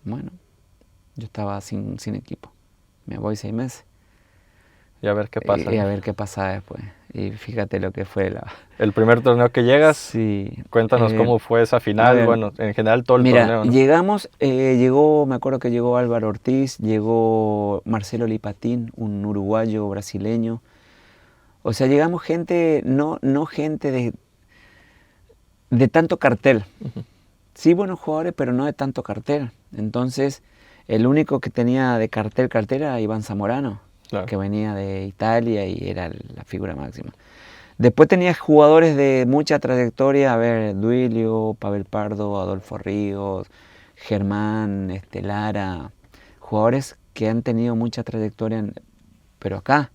Speaker 2: Bueno, yo estaba sin equipo. Me voy 6 meses.
Speaker 1: Y a ver qué pasa.
Speaker 2: Y a ver qué pasa después. Y fíjate lo que fue
Speaker 1: el primer torneo que llegas.
Speaker 2: Sí.
Speaker 1: Cuéntanos cómo fue esa final. Bueno, en general todo el torneo, ¿no?
Speaker 2: Llegamos, me acuerdo que llegó Álvaro Ortiz, llegó Marcelo Lipatín, un uruguayo brasileño. O sea, llegamos gente, no gente de tanto cartel. Uh-huh. Sí, buenos jugadores, pero no de tanto cartel. Entonces, el único que tenía de cartel era Iván Zamorano. Claro. Que venía de Italia y era la figura máxima. Después tenías jugadores de mucha trayectoria, Duilio, Pavel Pardo, Adolfo Ríos, Germán, Lara, jugadores que han tenido mucha trayectoria, pero acá.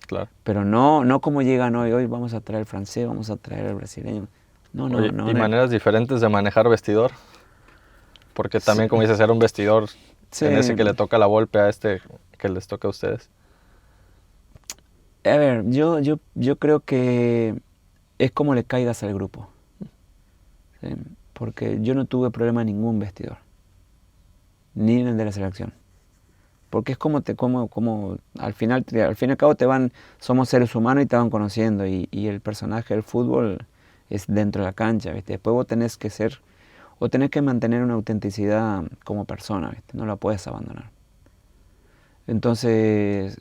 Speaker 1: Claro.
Speaker 2: Pero no como llegan hoy vamos a traer el francés, vamos a traer el brasileño. No.
Speaker 1: ¿Y maneras diferentes de manejar vestidor? Porque también, como dices, era un vestidor
Speaker 2: Sí.
Speaker 1: en ese que le toca la Volpe a este que les toca a ustedes.
Speaker 2: A ver, yo creo que es como le caigas al grupo. ¿Sí? Porque yo no tuve problema en ningún vestidor, ni en el de la selección. Porque es como al fin y al cabo somos seres humanos y te van conociendo, y el personaje del fútbol es dentro de la cancha, ¿viste? Después vos tenés que mantener una autenticidad como persona, ¿viste? No la puedes abandonar. Entonces,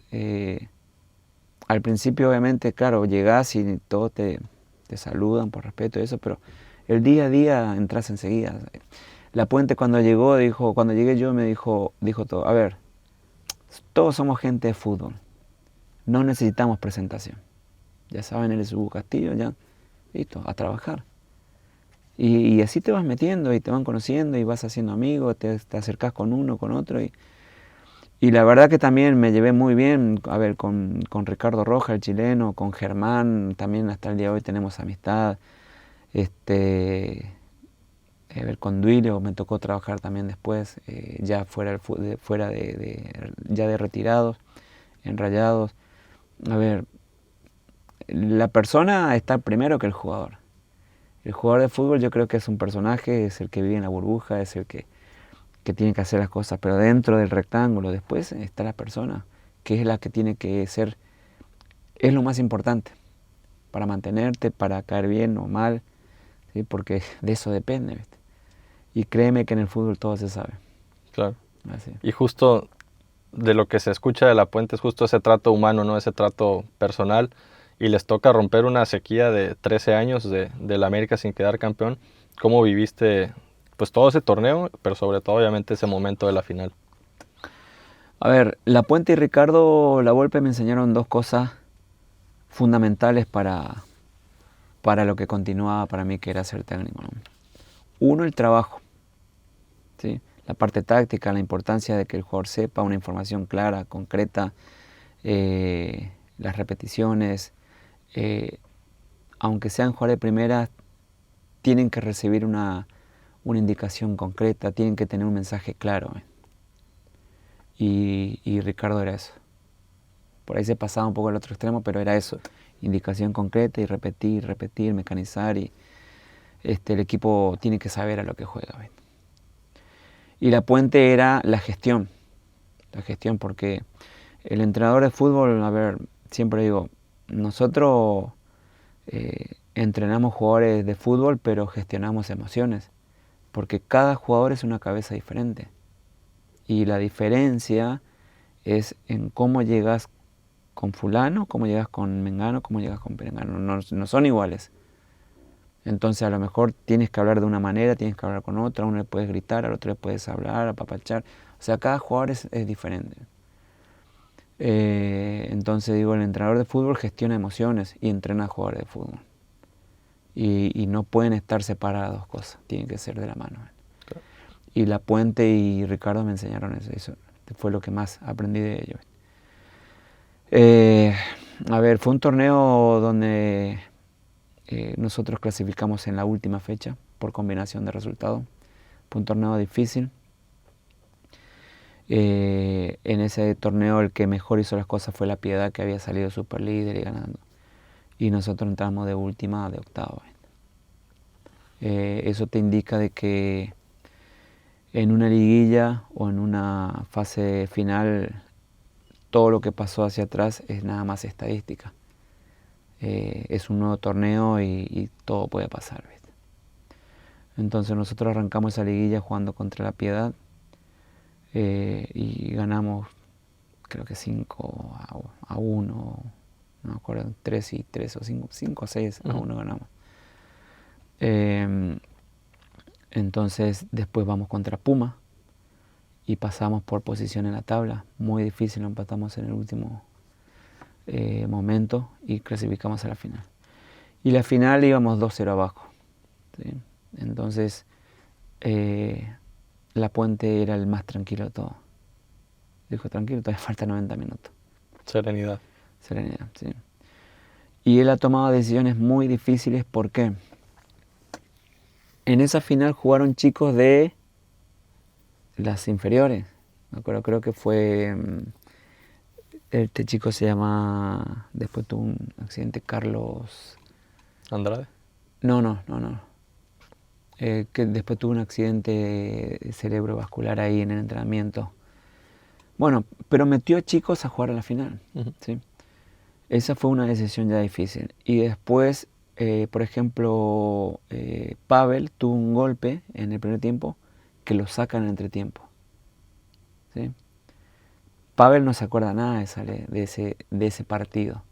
Speaker 2: al principio obviamente, claro, llegás y todos te saludan por respeto y eso, pero el día a día entras enseguida. La Puente cuando llegué yo me dijo todo, a ver, todos somos gente de fútbol, no necesitamos presentación. Ya saben, él es Hugo Castillo, ya, listo, a trabajar. Y así te vas metiendo y te van conociendo y vas haciendo amigos, te acercás con uno, con otro. Y la verdad que también me llevé muy bien, a ver, con Ricardo Roja, el chileno, con Germán, también hasta el día de hoy tenemos amistad. A ver, con Duilio me tocó trabajar también después, ya ya de retirados, en Rayados. A ver, la persona está primero que el jugador. El jugador de fútbol yo creo que es un personaje, es el que vive en la burbuja, es el que tiene que hacer las cosas, pero dentro del rectángulo después está la persona, que es la que tiene que ser, es lo más importante para mantenerte, para caer bien o mal, ¿sí? Porque de eso depende, ¿viste? Y créeme que en el fútbol todo se sabe.
Speaker 1: Claro.
Speaker 2: Así.
Speaker 1: Y justo de lo que se escucha de La Puente es justo ese trato humano, ¿no? Ese trato personal. Y les toca romper una sequía de 13 años de la América sin quedar campeón. ¿Cómo viviste pues todo ese torneo, pero sobre todo obviamente ese momento de la final?
Speaker 2: A ver, La Puente y Ricardo Lavolpe me enseñaron dos cosas fundamentales para lo que continuaba para mí, que era ser técnico, ¿no? Uno, el trabajo, ¿sí? La parte táctica, la importancia de que el jugador sepa una información clara, concreta, las repeticiones, aunque sean jugadores de primera, tienen que recibir una indicación concreta, tienen que tener un mensaje claro. Y Ricardo era eso. Por ahí se pasaba un poco al otro extremo, pero era eso, indicación concreta y repetir, mecanizar, y el equipo tiene que saber a lo que juega. ¿Ves? Y La Puente era la gestión porque el entrenador de fútbol, a ver, siempre digo, nosotros entrenamos jugadores de fútbol, pero gestionamos emociones, porque cada jugador es una cabeza diferente. Y la diferencia es en cómo llegas con fulano, cómo llegas con mengano, cómo llegas con perengano. No son iguales. Entonces a lo mejor tienes que hablar de una manera, tienes que hablar con otra, a uno le puedes gritar, al otro le puedes hablar, apapachar. O sea, cada jugador es diferente. Entonces digo, el entrenador de fútbol gestiona emociones y entrena a jugadores de fútbol. Y no pueden estar separadas dos cosas, tienen que ser de la mano.
Speaker 1: Claro.
Speaker 2: Y La Puente y Ricardo me enseñaron eso fue lo que más aprendí de ellos. A ver, fue un torneo donde nosotros clasificamos en la última fecha por combinación de resultados. Fue un torneo difícil. En ese torneo el que mejor hizo las cosas fue La Piedad, que había salido super líder y ganando. Y nosotros entramos de última, de octavo. Eso te indica de que en una liguilla o en una fase final todo lo que pasó hacia atrás es nada más estadística. Es un nuevo torneo y todo puede pasar, ¿viste? Entonces nosotros arrancamos esa liguilla jugando contra La Piedad y ganamos creo que 5-1, no me acuerdo, 3 o 5-6 a 1 ganamos. Entonces después vamos contra Puma y pasamos por posición en la tabla, muy difícil, lo empatamos en el último momento y clasificamos a la final. Y la final íbamos 2-0 abajo, ¿sí? Entonces Lapuente era el más tranquilo de todo. Dijo, tranquilo, todavía falta 90 minutos.
Speaker 1: Serenidad.
Speaker 2: Serenidad, sí. Y él ha tomado decisiones muy difíciles. ¿Por qué? En esa final jugaron chicos de las inferiores. Me acuerdo, creo que fue... Este chico se llama... Después tuvo un accidente, Carlos...
Speaker 1: Andrade.
Speaker 2: No. Que después tuvo un accidente cerebrovascular ahí en el entrenamiento. Bueno, pero metió a chicos a jugar a la final.
Speaker 1: Uh-huh.
Speaker 2: ¿Sí? Esa fue una decisión ya difícil. Y después, por ejemplo, Pavel tuvo un golpe en el primer tiempo que lo saca en el entretiempo. ¿Sí? Pavel no se acuerda nada de ese partido.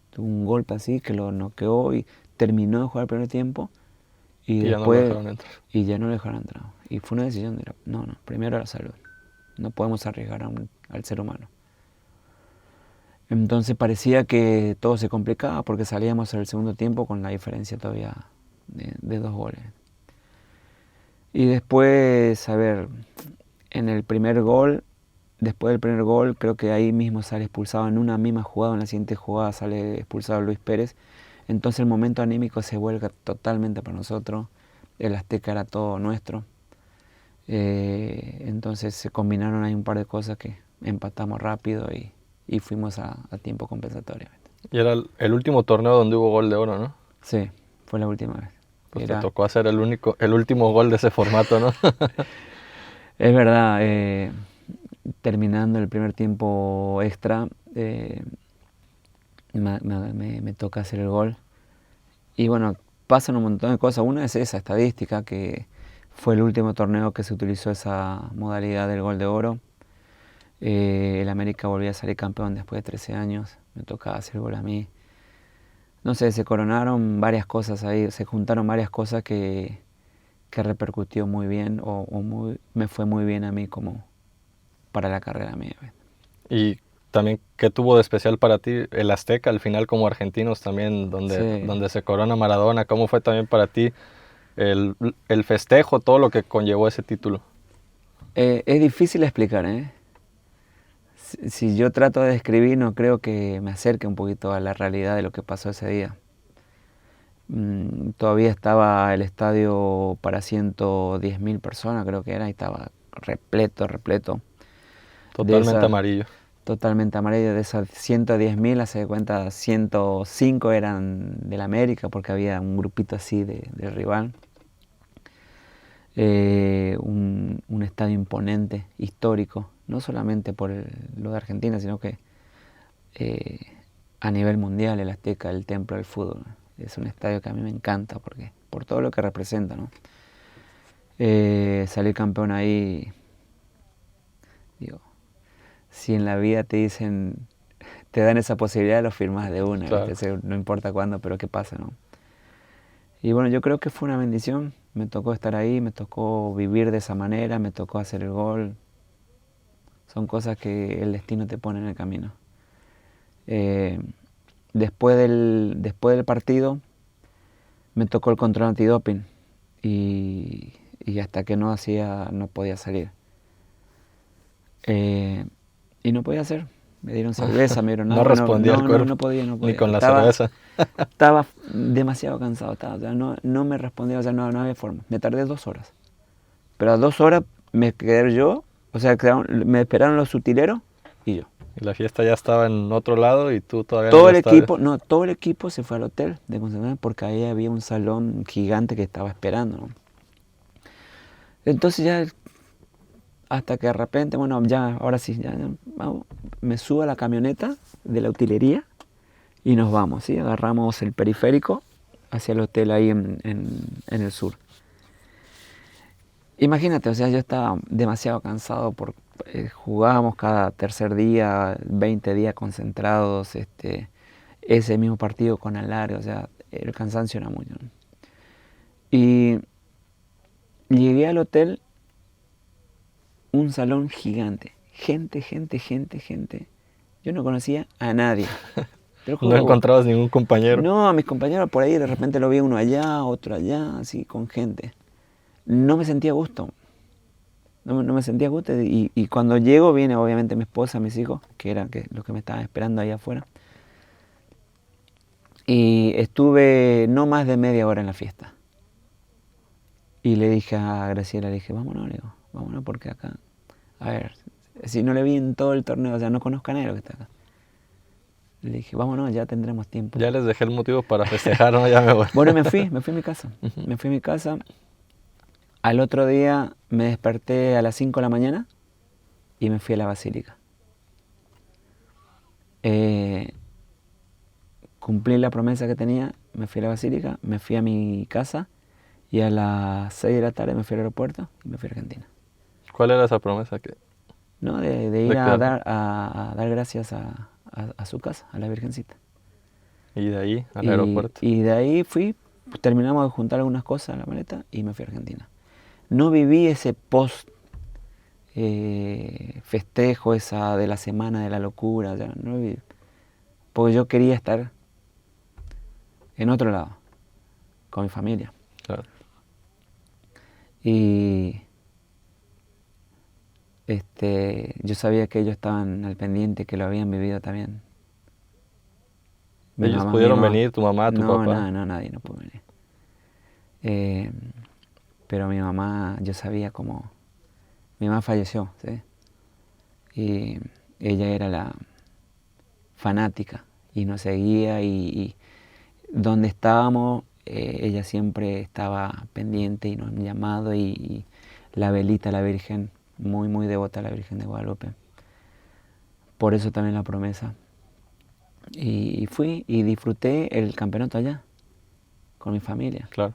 Speaker 2: Tuvo un golpe así que lo noqueó y terminó de jugar el primer tiempo y después
Speaker 1: ya no lo dejaron entrar.
Speaker 2: Y ya no lo dejaron entrar. Y fue una decisión de primero la salud. No podemos arriesgar al ser humano. Entonces parecía que todo se complicaba porque salíamos al segundo tiempo con la diferencia todavía de 2 goles. Y después, a ver, en el primer gol, después del primer gol, creo que ahí mismo sale expulsado en una misma jugada, en la siguiente jugada sale expulsado Luis Pérez. Entonces el momento anímico se vuelca totalmente para nosotros. El Azteca era todo nuestro. Entonces se combinaron ahí un par de cosas que empatamos rápido y fuimos a tiempo compensatorio.
Speaker 1: Y era el último torneo donde hubo gol de oro, ¿no?
Speaker 2: Sí, fue la última vez.
Speaker 1: Pues te tocó hacer el último gol de ese formato, ¿no?
Speaker 2: Es verdad, terminando el primer tiempo extra, me toca hacer el gol. Y bueno, pasan un montón de cosas. Una es esa estadística, que fue el último torneo que se utilizó esa modalidad del gol de oro. El América volvió a salir campeón después de 13 años. Me tocaba hacer el gol a mí. No sé, se coronaron varias cosas ahí, se juntaron varias cosas que repercutió muy bien me fue muy bien a mí como para la carrera mía.
Speaker 1: Y también, ¿qué tuvo de especial para ti el Azteca al final como argentinos también, donde se corona Maradona? ¿Cómo fue también para ti el festejo, todo lo que conllevó ese título?
Speaker 2: Es difícil explicar, ¿eh? Si yo trato de describir, no creo que me acerque un poquito a la realidad de lo que pasó ese día. Todavía estaba el estadio para 110.000 personas, creo que era, y estaba repleto.
Speaker 1: Totalmente amarillo.
Speaker 2: Totalmente amarillo. De esas 110.000, hace de cuenta, 105 eran del América, porque había un grupito así de rival. Un estadio imponente, histórico, no solamente por lo de Argentina, sino que a nivel mundial, el Azteca, el templo del fútbol. Es un estadio que a mí me encanta por todo lo que representa, ¿no? Salir campeón ahí, digo, si en la vida te dicen, te dan esa posibilidad, lo firmas de una,
Speaker 1: claro.
Speaker 2: No importa cuándo, pero qué pasa, ¿no? Y bueno, yo creo que fue una bendición. Me tocó estar ahí, me tocó vivir de esa manera, me tocó hacer el gol. Son cosas que el destino te pone en el camino. Después del partido me tocó el control antidoping y hasta que no podía salir. Y no podía hacer. Me dieron cerveza, me dieron
Speaker 1: agua. No respondía el cuerpo.
Speaker 2: No podía.
Speaker 1: Ni con la cerveza.
Speaker 2: Estaba demasiado cansado. No me respondía, o sea, no había forma. Me tardé 2 horas. Pero a 2 horas me quedé yo, o sea, me esperaron los utileros y yo.
Speaker 1: Y la fiesta ya estaba en otro lado y tú todavía
Speaker 2: todo el equipo se fue al hotel de concentración porque ahí había un salón gigante que estaba esperando, ¿no? Entonces ya, hasta que de repente, bueno, ya, ahora sí, vamos, me subo a la camioneta de la utilería y nos vamos, ¿sí? Agarramos el periférico hacia el hotel ahí en el sur. Imagínate, o sea, yo estaba demasiado cansado jugábamos cada tercer día, 20 días concentrados, ese mismo partido con alargue, o sea, el cansancio era mucho, ¿no? Y llegué al hotel, un salón gigante, gente. Yo no conocía a nadie.
Speaker 1: ¿No encontrabas ningún compañero?
Speaker 2: No, a mis compañeros por ahí de repente lo vi uno allá, otro allá, así con gente. No me sentía a gusto. no me sentía a gusto. Y cuando llego viene obviamente mi esposa, mis hijos, que eran los que me estaban esperando ahí afuera. Y estuve no más de media hora en la fiesta. Y le dije a Graciela, le dije, vámonos, le digo, vámonos porque acá, a ver, si no le vi en todo el torneo, o sea, no conozco a nadie lo que está acá. Le dije, vámonos, ya tendremos tiempo.
Speaker 1: Ya les dejé el motivo para festejar, ¿no? Ya me voy.
Speaker 2: Bueno, me fui a mi casa. Me fui a mi casa. Al otro día me desperté a las 5 de la mañana y me fui a la basílica. Cumplí la promesa que tenía, me fui a la basílica, me fui a mi casa y a las 6 de la tarde me fui al aeropuerto y me fui a Argentina.
Speaker 1: ¿Cuál era esa promesa?
Speaker 2: ¿No? De ir a dar gracias a su casa, a la Virgencita.
Speaker 1: Y de ahí al aeropuerto.
Speaker 2: Y de ahí terminamos de juntar algunas cosas en la maleta y me fui a Argentina. No viví ese post festejo esa de la semana de la locura, ya, no lo viví, porque yo quería estar en otro lado, con mi familia.
Speaker 1: Claro.
Speaker 2: Y yo sabía que ellos estaban al pendiente, que lo habían vivido también.
Speaker 1: ¿Ellos pudieron venir, tu mamá, tu papá?
Speaker 2: No, nadie no pudo venir. Pero mi mamá, yo sabía cómo... Mi mamá falleció, ¿sí? Y ella era la fanática y nos seguía y donde estábamos, ella siempre estaba pendiente y nos han llamado y la velita a la Virgen, muy, muy devota a la Virgen de Guadalupe. Por eso también la promesa. Y fui y disfruté el campeonato allá, con mi familia.
Speaker 1: Claro.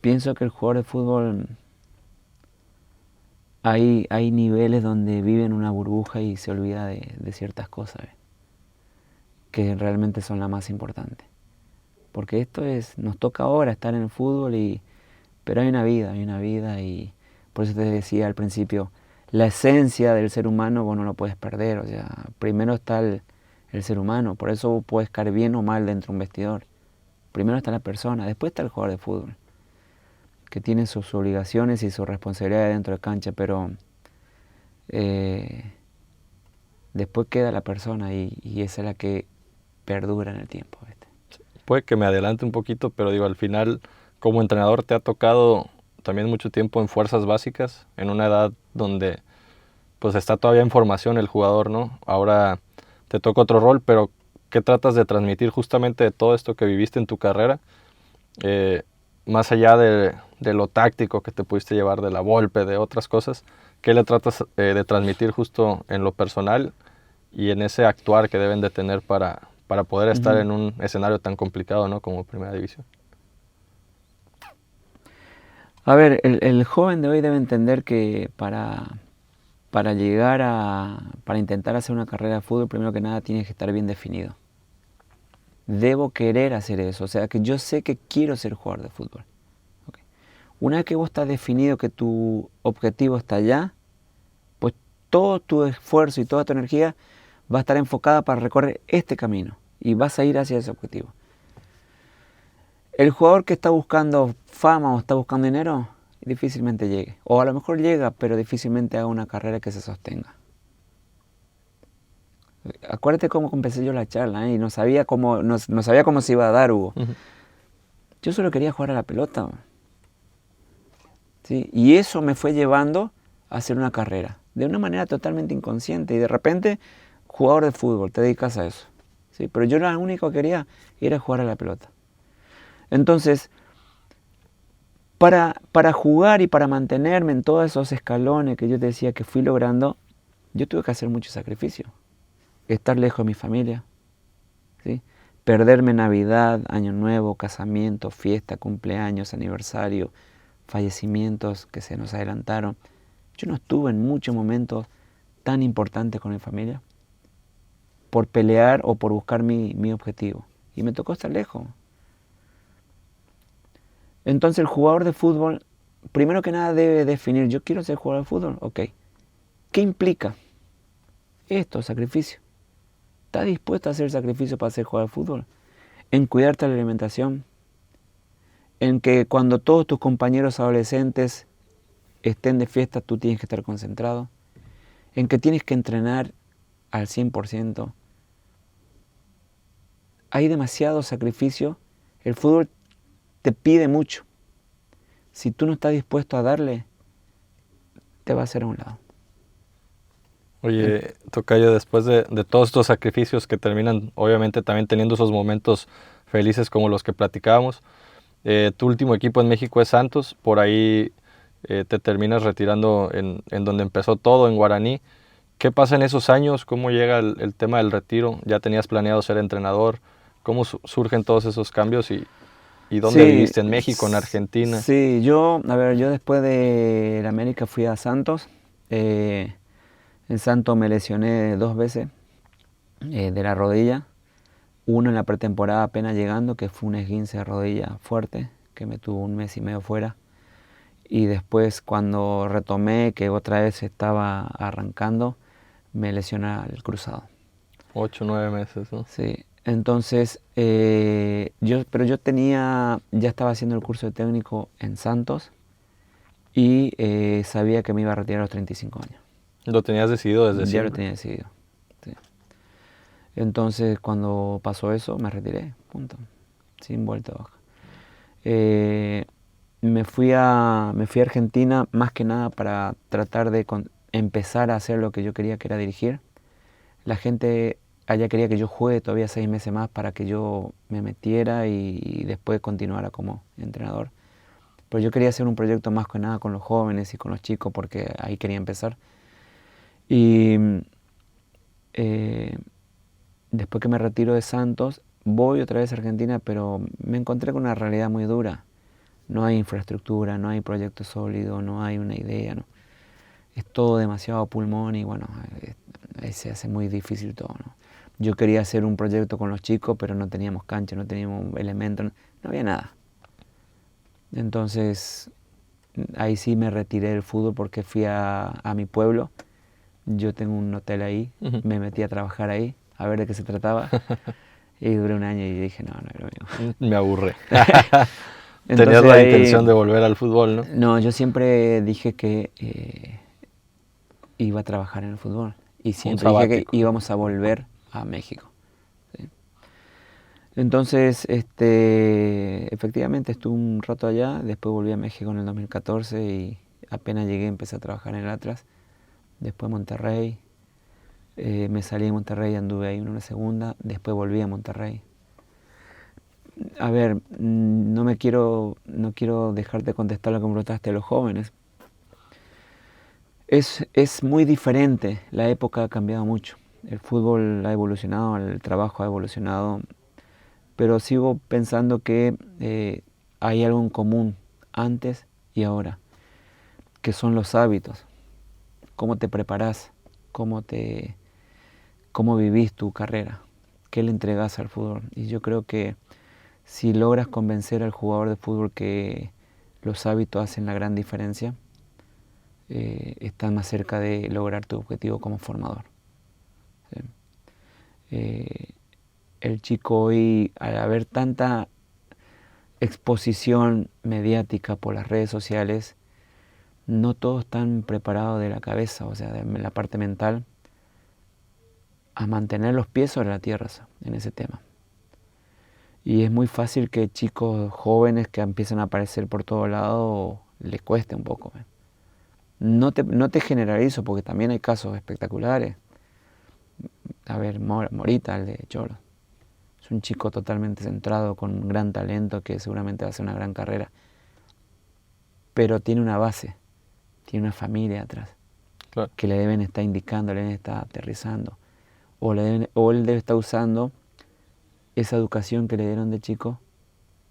Speaker 2: Pienso que el jugador de fútbol, hay niveles donde vive en una burbuja y se olvida de ciertas cosas, que realmente son las más importantes. Porque nos toca ahora estar en el fútbol, pero hay una vida y por eso te decía al principio, la esencia del ser humano vos no lo puedes perder, o sea, primero está el ser humano, por eso vos puedes caer bien o mal dentro de un vestidor. Primero está la persona, después está el jugador de fútbol, que tiene sus obligaciones y sus responsabilidades dentro de cancha, pero después queda la persona y esa es la que perdura en el tiempo. ¿Viste?
Speaker 1: Puede que me adelante un poquito, pero digo, al final, como entrenador te ha tocado también mucho tiempo en fuerzas básicas, en una edad donde pues está todavía en formación el jugador, ¿no? Ahora te toca otro rol, pero ¿qué tratas de transmitir justamente de todo esto que viviste en tu carrera? Más allá de lo táctico que te pudiste llevar de la Volpe, de otras cosas, ¿qué le tratas de transmitir justo en lo personal y en ese actuar que deben de tener para poder estar en un escenario tan complicado, ¿no? Como Primera División?
Speaker 2: A ver, el joven de hoy debe entender que para intentar hacer una carrera de fútbol, primero que nada tienes que estar bien definido. Debo querer hacer eso, o sea que yo sé que quiero ser jugador de fútbol. Okay. Una vez que vos estás definido que tu objetivo está allá, pues todo tu esfuerzo y toda tu energía va a estar enfocada para recorrer este camino y vas a ir hacia ese objetivo. El jugador que está buscando fama o está buscando dinero, difícilmente llegue. O a lo mejor llega, pero difícilmente haga una carrera que se sostenga. Acuérdate cómo empecé yo la charla, y no sabía cómo se iba a dar, Hugo. Yo solo quería jugar a la pelota. ¿Sí? Y eso me fue llevando a hacer una carrera, de una manera totalmente inconsciente. Y de repente, jugador de fútbol, te dedicas a eso. ¿Sí? Pero yo lo único que quería era jugar a la pelota. Entonces, para jugar y para mantenerme en todos esos escalones que yo te decía que fui logrando, yo tuve que hacer mucho sacrificio. Estar lejos de mi familia, ¿sí? Perderme Navidad, Año Nuevo, casamiento, fiesta, cumpleaños, aniversario, fallecimientos que se nos adelantaron. Yo no estuve en muchos momentos tan importantes con mi familia por pelear o por buscar mi objetivo. Y me tocó estar lejos. Entonces el jugador de fútbol, primero que nada debe definir, yo quiero ser jugador de fútbol, ok. ¿Qué implica? Esto, sacrificio. ¿Estás dispuesto a hacer sacrificio para ser jugador de fútbol? En cuidarte la alimentación, en que cuando todos tus compañeros adolescentes estén de fiesta, tú tienes que estar concentrado, en que tienes que entrenar al 100%. Hay demasiado sacrificio. El fútbol te pide mucho. Si tú no estás dispuesto a darle, te va a hacer a un lado.
Speaker 1: Oye, tocayo, después de todos estos sacrificios que terminan, obviamente, también teniendo esos momentos felices como los que platicábamos, tu último equipo en México es Santos, por ahí te terminas retirando en donde empezó todo, en Guaraní. ¿Qué pasa en esos años? ¿Cómo llega el tema del retiro? ¿Ya tenías planeado ser entrenador? ¿Cómo surgen todos esos cambios? ¿Y dónde viviste? ¿En México, en Argentina?
Speaker 2: Sí, yo después de la América fui a Santos. En Santos me lesioné 2 veces de la rodilla. Uno en la pretemporada apenas llegando, que fue un esguince de rodilla fuerte, que me tuvo 1 mes y medio fuera. Y después cuando retomé, que otra vez estaba arrancando, me lesioné el cruzado.
Speaker 1: 8 o 9 meses, ¿no?
Speaker 2: Sí, entonces yo ya estaba haciendo el curso de técnico en Santos y sabía que me iba a retirar a los 35 años.
Speaker 1: ¿Lo tenías decidido desde
Speaker 2: Ya
Speaker 1: siempre?
Speaker 2: lo tenía decidido, sí. Entonces cuando pasó eso me retiré, punto, sin vuelta de hoja. Me fui a Argentina más que nada para tratar de empezar a hacer lo que yo quería, que era dirigir. La gente allá quería que yo juegue todavía 6 meses más para que yo me metiera y después continuara como entrenador. Pero yo quería hacer un proyecto más que nada con los jóvenes y con los chicos porque ahí quería empezar. Y después que me retiro de Santos, voy otra vez a Argentina, pero me encontré con una realidad muy dura. No hay infraestructura, no hay proyecto sólido, no hay una idea, ¿no? Es todo demasiado pulmón y bueno, se hace muy difícil todo, ¿no? Yo quería hacer un proyecto con los chicos, pero no teníamos cancha, no teníamos elementos, no había nada. Entonces, ahí sí me retiré del fútbol porque fui a mi pueblo. Yo tengo un hotel ahí, me metí a trabajar ahí, a ver de qué se trataba. Y duré 1 año y dije, no es lo mío.
Speaker 1: Me aburré.
Speaker 2: Entonces,
Speaker 1: Tenías la intención de volver al fútbol, ¿no?
Speaker 2: No, yo siempre dije que iba a trabajar en el fútbol. Y siempre dije que íbamos a volver a México. ¿Sí? Entonces, efectivamente estuve un rato allá, después volví a México en el 2014 y apenas llegué empecé a trabajar en el Atlas. Después Monterrey, me salí de Monterrey, anduve ahí una segunda, después volví a Monterrey. A ver, no quiero dejar de contestar lo que me preguntaste de los jóvenes. Es muy diferente, la época ha cambiado mucho. El fútbol ha evolucionado, el trabajo ha evolucionado, pero sigo pensando que hay algo en común antes y ahora, que son los hábitos. Cómo te preparás, cómo vivís tu carrera, qué le entregás al fútbol. Y yo creo que si logras convencer al jugador de fútbol que los hábitos hacen la gran diferencia, estás más cerca de lograr tu objetivo como formador. ¿Sí? El chico hoy, al haber tanta exposición mediática por las redes sociales, no todos están preparados de la cabeza, o sea, de la parte mental, a mantener los pies sobre la tierra en ese tema. Y es muy fácil que chicos jóvenes que empiezan a aparecer por todos lados les cueste un poco. No te generalizo porque también hay casos espectaculares. A ver, Morita, el de Cholo. Es un chico totalmente centrado, con un gran talento que seguramente va a hacer una gran carrera. Pero tiene una base, tiene una familia atrás, claro, que le deben estar indicando, le deben estar aterrizando. O él debe estar usando esa educación que le dieron de chico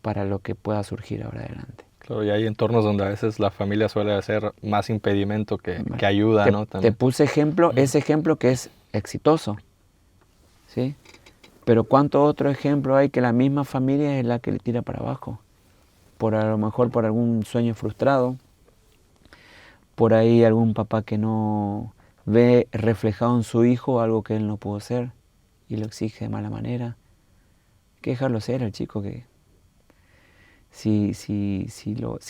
Speaker 2: para lo que pueda surgir ahora adelante.
Speaker 1: Claro, y hay entornos donde a veces la familia suele ser más impedimento que ayuda, ¿no?
Speaker 2: También. Te puse ese ejemplo que es exitoso, ¿sí? Pero ¿cuántos otros ejemplos hay que la misma familia es la que le tira para abajo? A lo mejor por algún sueño frustrado, por ahí algún papá que no ve reflejado en su hijo algo que él no pudo ser y lo exige de mala manera. Hay que dejarlo ser al chico, que si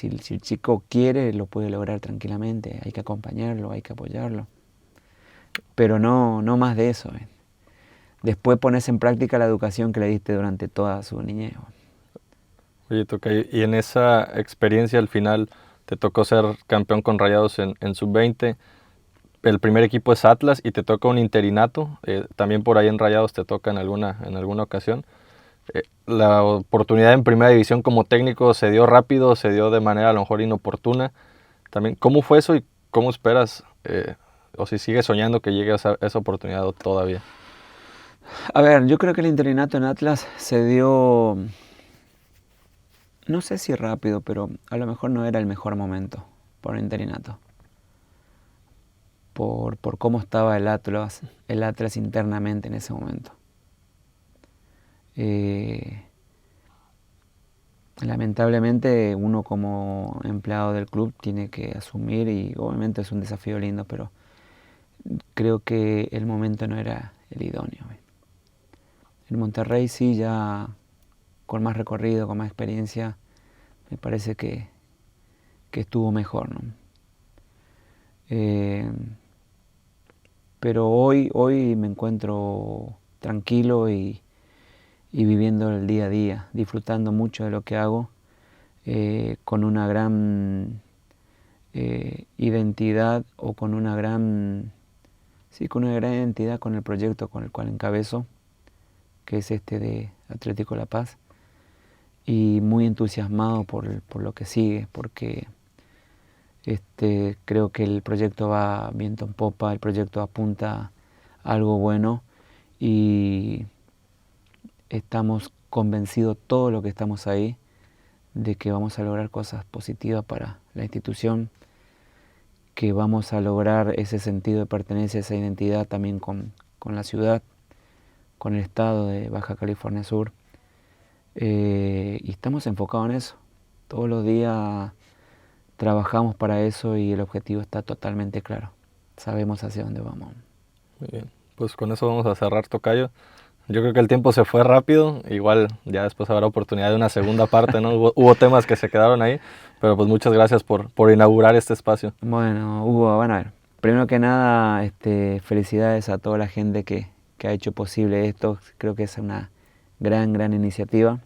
Speaker 2: el chico quiere, lo puede lograr tranquilamente. Hay que acompañarlo, hay que apoyarlo. Pero no más de eso. Después pones en práctica la educación que le diste durante toda su niñez.
Speaker 1: Oye, Tocayo, y en esa experiencia al final te tocó ser campeón con Rayados en sub-20. El primer equipo es Atlas y te toca un interinato. También por ahí en Rayados te toca en alguna ocasión. La oportunidad en primera división como técnico se dio rápido, se dio de manera a lo mejor inoportuna. También, ¿cómo fue eso y cómo esperas, o si sigues soñando que llegue esa oportunidad todavía?
Speaker 2: A ver, yo creo que el interinato en Atlas se dio, no sé si rápido, pero a lo mejor no era el mejor momento por un interinato. Por cómo estaba el Atlas internamente en ese momento. Lamentablemente uno como empleado del club tiene que asumir, y obviamente es un desafío lindo, pero creo que el momento no era el idóneo. En Monterrey sí, ya con más recorrido, con más experiencia, me parece que estuvo mejor, ¿no? Pero hoy me encuentro tranquilo y viviendo el día a día, disfrutando mucho de lo que hago, con una gran identidad, o con una gran identidad con el proyecto con el cual encabezo, que es este de Atlético La Paz, y muy entusiasmado por lo que sigue, porque creo que el proyecto va viento en popa, el proyecto apunta a algo bueno, y estamos convencidos, todos los que estamos ahí, de que vamos a lograr cosas positivas para la institución, que vamos a lograr ese sentido de pertenencia, esa identidad también con la ciudad, con el estado de Baja California Sur. Y estamos enfocados en eso. Todos los días trabajamos para eso y el objetivo está totalmente claro. Sabemos hacia dónde vamos.
Speaker 1: Muy bien, pues con eso vamos a cerrar, Tocayo. Yo creo que el tiempo se fue rápido, igual ya después habrá oportunidad de una segunda parte, ¿no? Hubo temas que se quedaron ahí, pero pues muchas gracias por inaugurar este espacio.
Speaker 2: Bueno, Hugo, bueno, a ver, primero que nada, felicidades a toda la gente que ha hecho posible esto. Creo que es una gran iniciativa.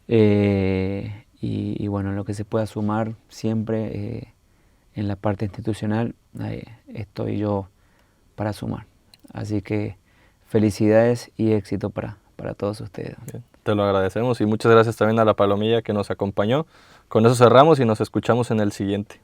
Speaker 2: Y bueno, lo que se pueda sumar siempre en la parte institucional, estoy yo para sumar. Así que felicidades y éxito para todos ustedes.
Speaker 1: Bien, te lo agradecemos y muchas gracias también a la Palomilla que nos acompañó. Con eso cerramos y nos escuchamos en el siguiente.